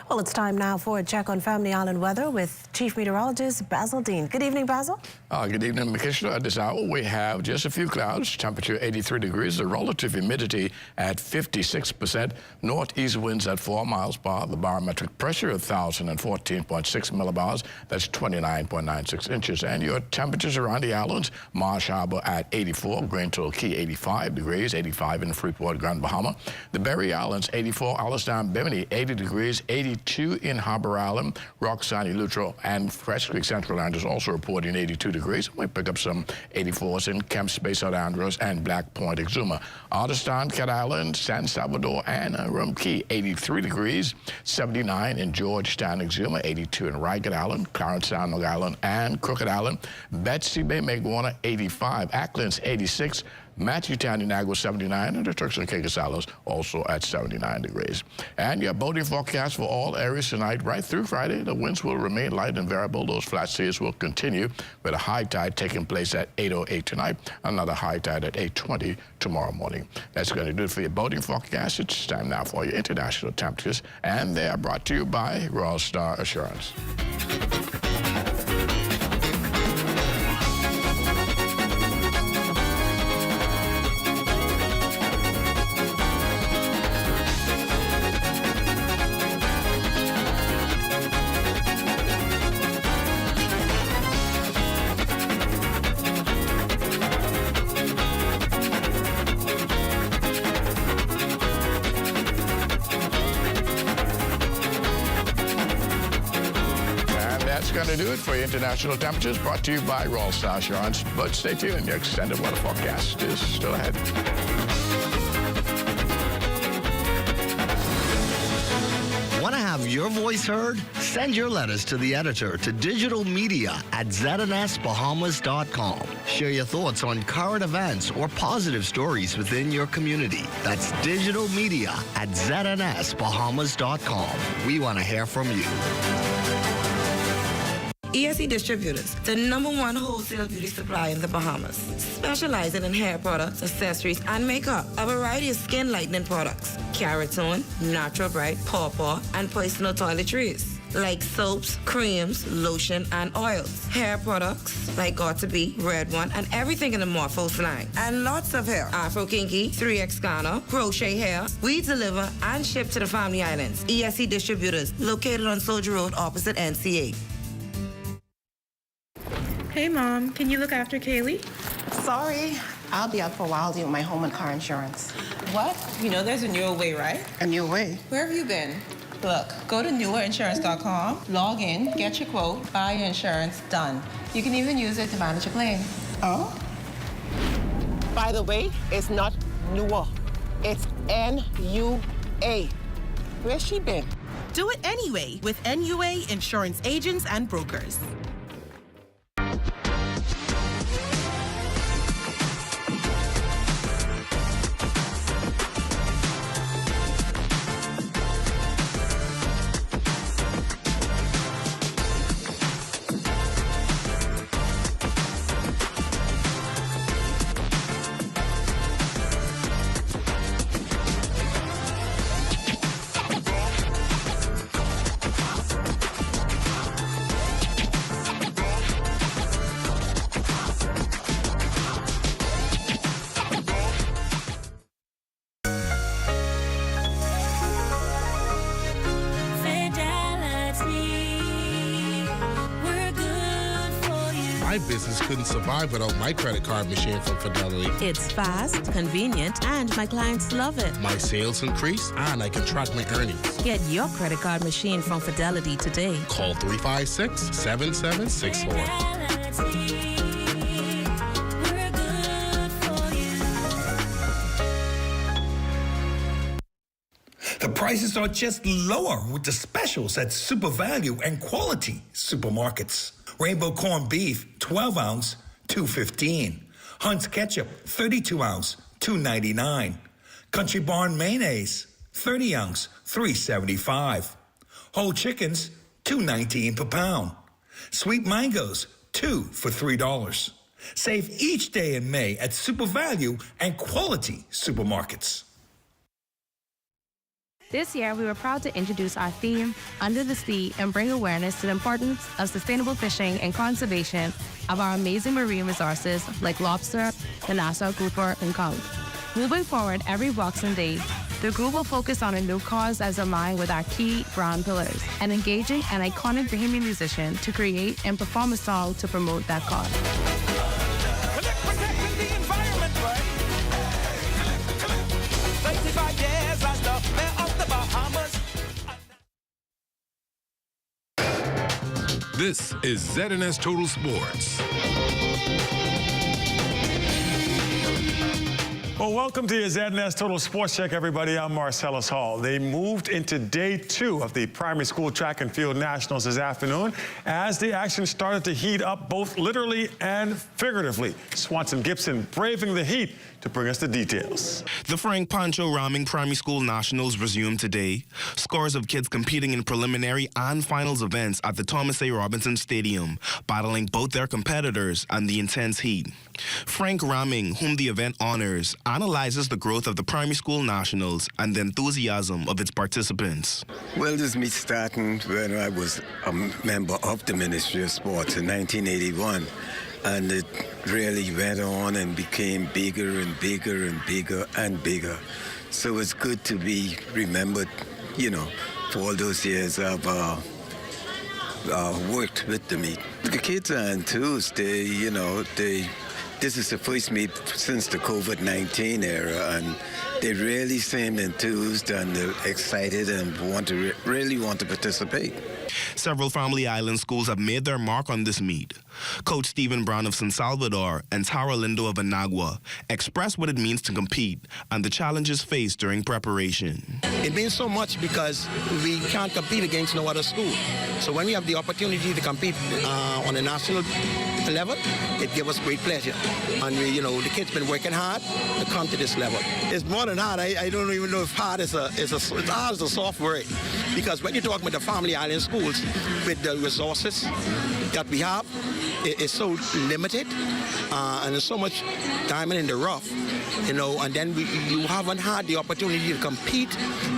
Speaker 4: Well, it's time now for a check on Family Island weather with Chief Meteorologist Basil Dean. Good evening, Basil.
Speaker 12: Good evening, Commissioner. At this hour, we have just a few clouds, temperature 83 degrees, the relative humidity at 56%, northeast winds at 4 miles per hour, the barometric pressure 1,014.6 millibars, that's 29.96 inches, and your temperatures around the islands, Marsh Harbor at 84, Granville Key 85 degrees, 85 in Freeport, Grand Bahama, the Berry Islands 84, Allenstown, Bimini 80 degrees, 82 in Harbor Island, Roxanne, Luttrell, and Fresh Creek Central Island is also reporting 82 degrees. We pick up some 84s in Kemps Bay, St. Andrews, and Black Point, Exuma. Artistan, Cat Island, San Salvador, and Rum Key 83 degrees, 79 in Georgetown, Exuma, 82 in Ragged Island, Clarence Sound, Long Island, and Crooked Island, Betsy Bay, Maguana 85, Acklands 86, Matthewtown, Inagua 79, and the Turks and Caicos Islands also at 79 degrees. And your boating forecast for all areas tonight right through Friday. The winds will remain light and variable. Those flat seas will continue with a high tide taking place at 8:08 tonight, another high tide at 8:20 tomorrow morning. That's going to do it for your boating forecast. It's time now for your international temperatures, and they are brought to you by Royal Star Assurance. Going to do it for your international temperatures, brought to you by Royal Star Assurance. But stay tuned, your extended weather forecast is still ahead.
Speaker 27: Want to have your voice heard? Send your letters to the editor to digitalmedia@znsbahamas.com. Share your thoughts on current events or positive stories within your community. That's digitalmedia@znsbahamas.com. We want to hear from you.
Speaker 13: ESE Distributors, the #1 wholesale beauty supplier in the Bahamas, specializing in hair products, accessories, and makeup. A variety of skin lightening products, Keratin, Natural Bright, Pawpaw, and personal toiletries, like soaps, creams, lotion, and oils. Hair products like Got2b, Red One, and everything in the Morphos line. And lots of hair. Afro Kinky, 3X Ghana, crochet hair. We deliver and ship to the Family Islands. ESE Distributors, located on Soldier Road opposite NCA.
Speaker 23: Hey, Mom, can you look after Kaylee?
Speaker 14: Sorry, I'll be out for a while dealing with my home and car insurance.
Speaker 6: What? You know there's a newer way, right?
Speaker 14: A new way?
Speaker 6: Where have you been? Look, go to newerinsurance.com, log in, get your quote, buy your insurance, done. You can even use it to manage a claim.
Speaker 14: Oh? By the way, it's not newer. It's NUA. Where's she been?
Speaker 16: Do it anyway with NUA Insurance Agents and Brokers.
Speaker 17: My business couldn't survive without my credit card machine from Fidelity.
Speaker 16: It's fast, convenient, and my clients love it.
Speaker 17: My sales increase, and I can track my earnings.
Speaker 16: Get your credit card machine from Fidelity today.
Speaker 17: Call 356-7764.
Speaker 1: The prices are just lower with the specials at Super Value and Quality Supermarkets. Rainbow corned beef, 12 ounce, $2.15. Hunt's ketchup, 32 ounce, $2.99. Country Barn mayonnaise, 30 ounce, $3.75. Whole chickens, $2.19 per pound. Sweet mangoes, 2 for $3. Save each day in May at Super Value and Quality Supermarkets.
Speaker 15: This year, we were proud to introduce our theme, Under the Sea, and bring awareness to the importance of sustainable fishing and conservation of our amazing marine resources like lobster, the Nassau grouper, and conch. Moving forward, every Boxing Day, the group will focus on a new cause as aligned with our key brand pillars and engaging an iconic Bahamian musician to create and perform a song to promote that cause.
Speaker 18: Protecting the environment, right? 35 years as the mayor of the Bahamas.
Speaker 19: This is ZNS Total Sports.
Speaker 20: Well, welcome to your ZNS Total Sports Check, everybody. I'm Marcellus Hall. They moved into day 2 of the primary school track and field nationals this afternoon as the action started to heat up both literally and figuratively. Swanson Gibson braving the heat to bring us the details.
Speaker 21: The Frank Pancho Raming Primary School Nationals resumed today. Scores of kids competing in preliminary and finals events at the Thomas A. Robinson Stadium, battling both their competitors and the intense heat. Frank Raming, whom the event honors, analyzes the growth of the Primary School Nationals and the enthusiasm of its participants.
Speaker 22: Well, this meet starting when I was a member of the Ministry of Sports in 1981. And it really went on and became bigger and bigger and bigger and bigger. So it's good to be remembered, you know, for all those years I've worked with the meet. The kids are enthused. This is the first meet since the COVID-19 era, and they really seem enthused and excited and really want to participate.
Speaker 21: Several Family Island schools have made their mark on this meet. Coach Stephen Brown of San Salvador and Tara Lindo of Anagua express what it means to compete and the challenges faced during preparation.
Speaker 24: It means so much because we can't compete against no other school. So when we have the opportunity to compete on a national level, it gives us great pleasure. And the kids been working hard to come to this level. It's more than hard. I don't even know if hard is hard is a soft word, because when you talk about the Family Island schools, with the resources that we have, it's so limited, and there's so much diamond in the rough, and then you haven't had the opportunity to compete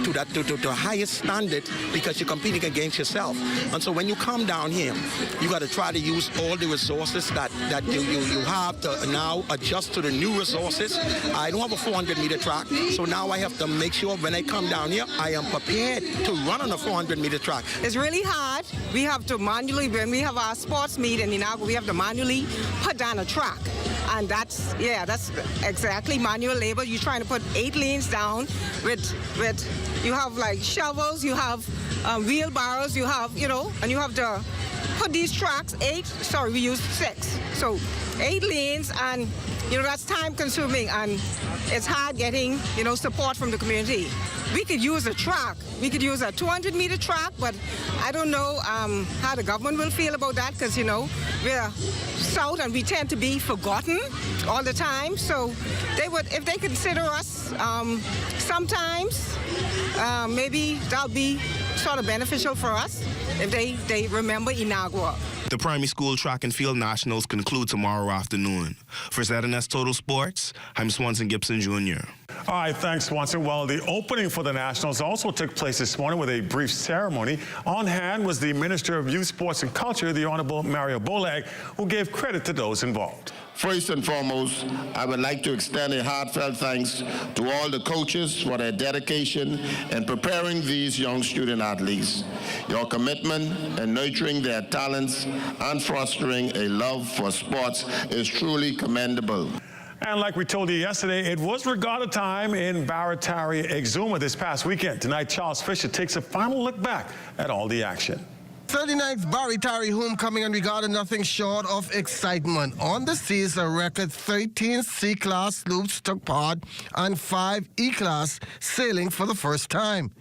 Speaker 24: to the highest standard because you're competing against yourself. And so when you come down here, you got to try to use all the resources that you have to now adjust to the new resources. I don't have a 400-meter track, so now I have to make sure when I come down here, I am prepared to run on a 400-meter track.
Speaker 25: It's really hard. We have to manually, when we have our sports meet in Inagua, we have to manually put down a track. And that's exactly manual labor. You're trying to put 8 lanes down with you have like shovels, you have wheelbarrows, you have, and you have to put these tracks, we use 6. So 8 lanes, and that's time consuming, and it's hard getting, support from the community. We could use a track. We could use a 200-meter track, but I don't know how the government will feel about that, because, we're South and we tend to be forgotten all the time. So if they consider us sometimes, maybe that'll be sort of beneficial for us if they remember Inagua.
Speaker 21: The primary school track and field nationals conclude tomorrow afternoon. For ZNS Total Sports, I'm Swanson Gibson Jr.
Speaker 20: All right, thanks, Swanson. Well, the opening for the Nationals also took place this morning with a brief ceremony. On hand was the Minister of Youth, Sports and Culture, the Honorable Mario Bolag, who gave credit to those involved.
Speaker 26: First and foremost, I would like to extend a heartfelt thanks to all the coaches for their dedication in preparing these young student athletes. Your commitment in nurturing their talents and fostering a love for sports is truly commendable.
Speaker 20: And like we told you yesterday, it was regatta time in Barataria, Exuma this past weekend. Tonight, Charles Fisher takes a final look back at all the action.
Speaker 7: 39th Baritari homecoming and regatta nothing short of excitement. On the seas, a record 13 C-class sloops took part and 5 E-class sailing for the first time.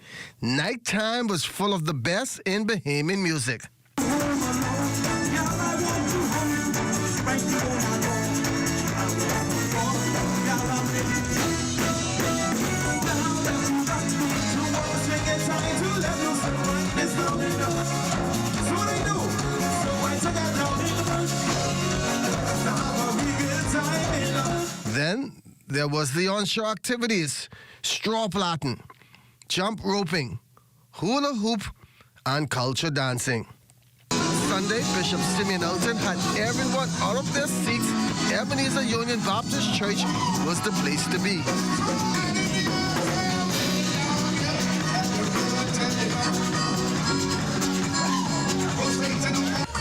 Speaker 7: Nighttime was full of the best in Bahamian music. Then there was the onshore activities, straw plaiting, jump roping, hula hoop, and culture dancing. Sunday, Bishop Simeon Elton had everyone out of their seats. Ebenezer Union Baptist Church was the place to be.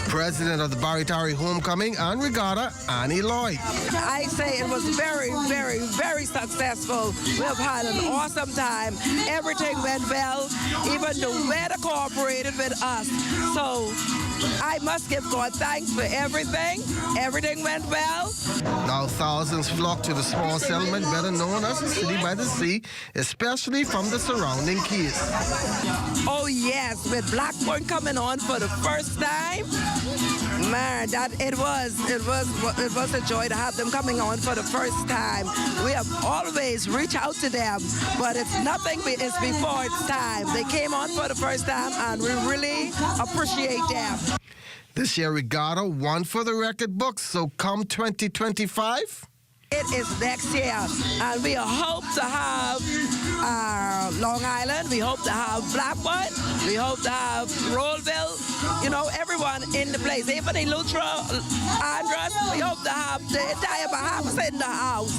Speaker 7: President of the Baritari Homecoming and Regatta, Annie Lloyd.
Speaker 2: I say it was very, very, very successful. We have had an awesome time. Everything went well. Even the weather cooperated with us. So I must give God thanks for everything. Everything went well.
Speaker 7: Now thousands flock to the small settlement better known as the City by the Sea, especially from the surrounding keys.
Speaker 2: Oh yes, with Blackburn coming on for the first time, man, it was a joy to have them coming on for the first time. We have always reached out to them, but it's nothing is before its time. They came on for the first time, and we really appreciate them.
Speaker 7: This year, Regatta won for the record books, so come 2025.
Speaker 2: It is next year, and we hope to have Long Island, we hope to have Blackwood, we hope to have Rollville, you know, everyone in the place, even in Lutra, Andros, we hope to have the entire Bahamas in the house.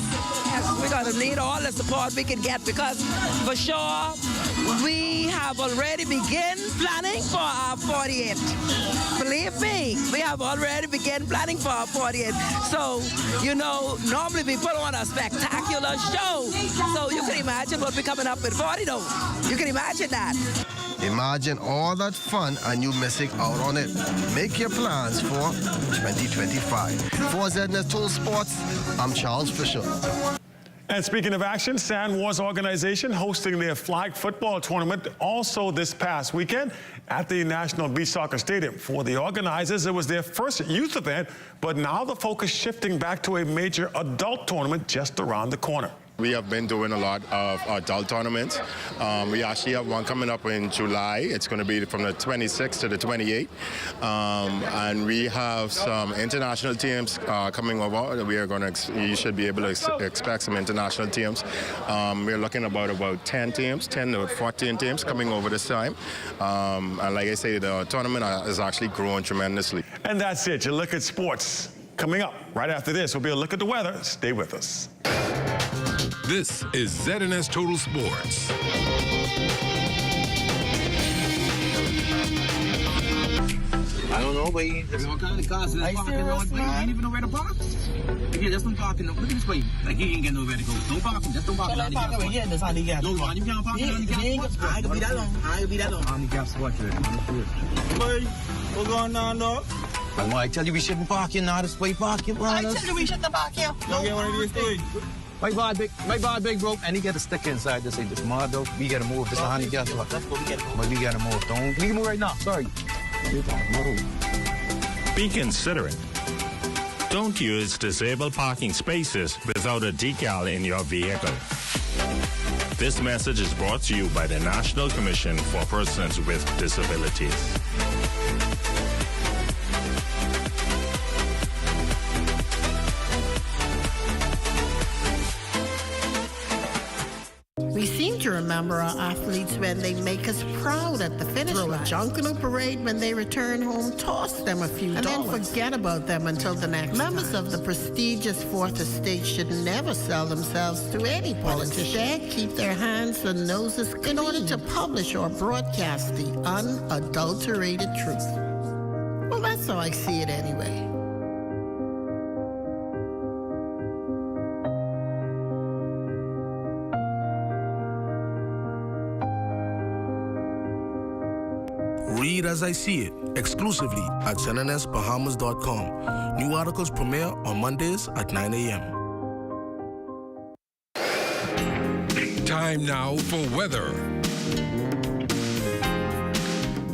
Speaker 2: Yes, we're going to need all the support we can get, because for sure, we have already begun planning for our 40th. Believe me, we have already begun planning for our 40th. So, you know, normally we put on a spectacular show. So you can imagine what we're coming up with 40 though. You can imagine that.
Speaker 7: Imagine all that fun and you missing out on it. Make your plans for 2025. For ZNS Total Sports, I'm Charles Fisher.
Speaker 20: And speaking of action, San Juan's organization hosting their flag football tournament also this past weekend at the National Beach Soccer Stadium. For the organizers, it was their first youth event, but now the focus shifting back to a major adult tournament just around the corner.
Speaker 3: We have been doing a lot of adult tournaments. We actually have one coming up in July. It's going to be from the 26th to the 28th. And we have some international teams coming over. We are going to, you should be able to expect some international teams. We're looking about 10 teams, 10 to 14 teams coming over this time. And like I say, the tournament is actually growing tremendously.
Speaker 20: And that's it. You look at sports. Coming up right after this will be a look at the weather. Stay with us.
Speaker 19: This is ZNS Total Sports.
Speaker 5: I don't know, but there's all kind of cars in the parking lot. You ain't even know where to park. Again, just don't park in the, look at this way. Like, you ain't get nowhere to go. Don't park him. Just don't park in the handicap spot. Yeah, that's handicap. No, you can't park in the handicap spot. I ain't gonna be that long. I ain't gonna be that long. Handicap spot, boy, what's going on, dog? I tell you we shouldn't park here now. This way park here, I tell you we shouldn't park here. Don't get one of these things. My bar big broke, and he got a sticker inside that say this mod though. We gotta move. This is handicap spot. That's what we gotta move. But we gotta move. Don't we can move right now. Sorry.
Speaker 8: Be considerate. Don't use disabled parking spaces without a decal in your vehicle. This message is brought to you by the National Commission for Persons with Disabilities.
Speaker 9: We seem to remember our athletes when they make us proud at the finish line. Throw a Junkanoo parade when they return home, toss them a few dollars. And then forget about them until the next Members of the prestigious Fourth Estate should never sell themselves to any politician. Instead, keep their hands and noses clean in order to publish or broadcast the unadulterated truth. Well, that's how I see it anyway.
Speaker 10: Read as I see it, exclusively at ZNSBahamas.com. New articles premiere on Mondays at 9 a.m.
Speaker 19: Time now for weather.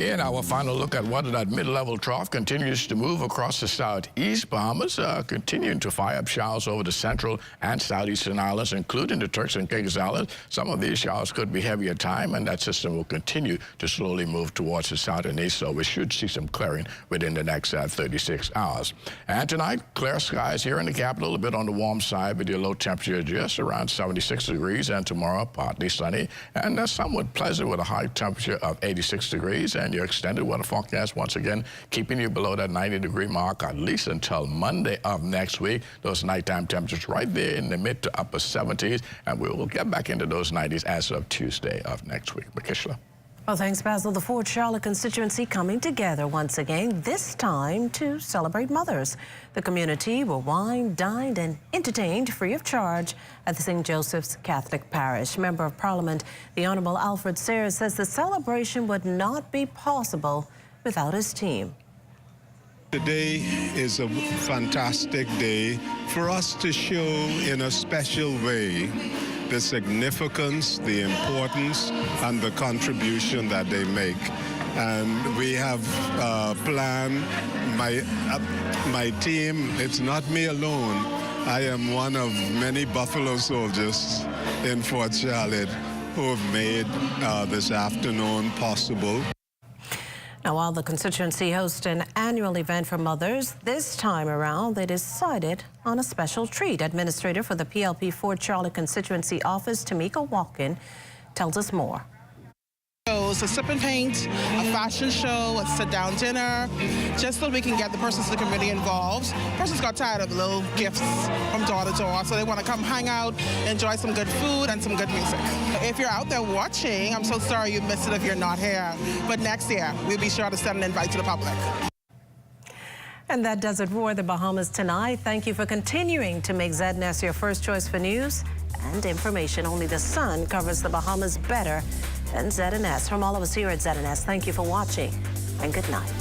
Speaker 4: In our final look at weather, that mid-level trough continues to move across the southeast Bahamas, continuing to fire up showers over the central and southeastern islands, including the Turks and Caicos Islands. Some of these showers could be heavy at time, and that system will continue to slowly move towards the south and east, so we should see some clearing within the next 36 hours. And tonight, clear skies here in the capital, a bit on the warm side with your low temperature just around 76 degrees, and tomorrow, partly sunny and somewhat pleasant with a high temperature of 86 degrees. And your extended weather forecast, once again, keeping you below that 90-degree mark at least until Monday of next week. Those nighttime temperatures right there in the mid to upper 70s, and we will get back into those 90s as of Tuesday of next week. Makishla.
Speaker 6: Well, thanks, Basil. The Fort Charlotte constituency coming together once again, this time to celebrate mothers. The community were wined, dined, and entertained free of charge at the St. Joseph's Catholic Parish. Member of Parliament, the Honorable Alfred Sayers, says the celebration would not be possible without his team.
Speaker 11: Today is a fantastic day for us to show in a special way the significance, the importance, and the contribution that they make. And we have planned, my team, it's not me alone. I am one of many Buffalo soldiers in Fort Charlotte who have made this afternoon possible.
Speaker 6: Now, while the constituency hosts an annual event for mothers, this time around they decided on a special treat. Administrator for the PLP Fort Charlotte constituency office, Tamika Walken, tells us more.
Speaker 12: It's a sip and paint, a fashion show, a sit-down dinner, just so we can get the persons in the community involved. Persons got tired of little gifts from door to door, so they want to come hang out, enjoy some good food and some good music. If you're out there watching, I'm so sorry you missed it if you're not here, but next year we'll be sure to send an invite to the public.
Speaker 6: And that does it for the Bahamas tonight. Thank you for continuing to make ZNS your first choice for news and information. Only the sun covers the Bahamas better than ZNS. From all of us here at ZNS, thank you for watching and good night.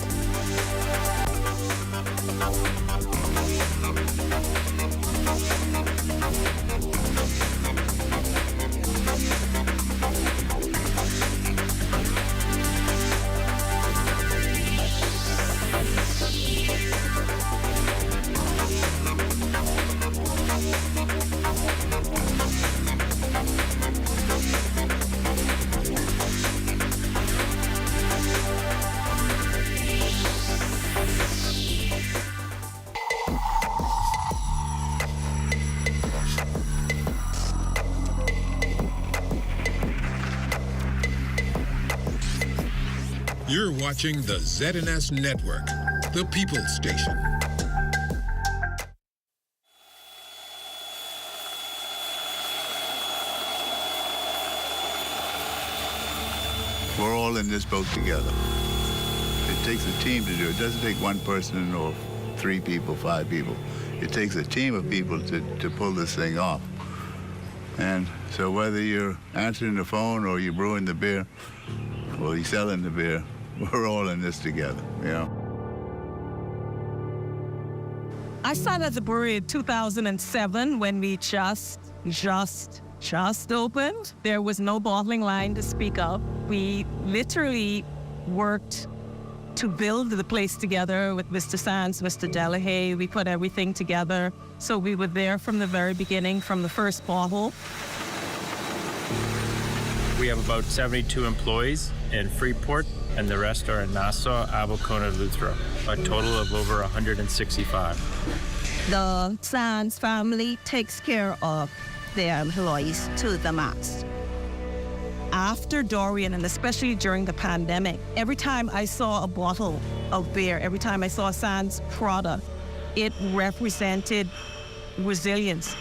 Speaker 19: You're watching the ZNS Network, the People's Station.
Speaker 13: We're all in this boat together. It takes a team to do it. It doesn't take one person or 3 people, 5 people. It takes a team of people to pull this thing off. And so whether you're answering the phone or you're brewing the beer or you're selling the beer, we're all in this together, you know.
Speaker 23: I started at the brewery in 2007 when we just opened. There was no bottling line to speak of. We literally worked to build the place together with Mr. Sands, Mr. Delahaye. We put everything together. So we were there from the very beginning, from the first bottle.
Speaker 27: We have about 72 employees in Freeport, and the rest are in Nassau, Abel-Kona, Luthra, a total of over 165.
Speaker 28: The Sands family takes care of their employees to the max.
Speaker 23: After Dorian, and especially during the pandemic, every time I saw a bottle of beer, every time I saw a Sands product, it represented resilience.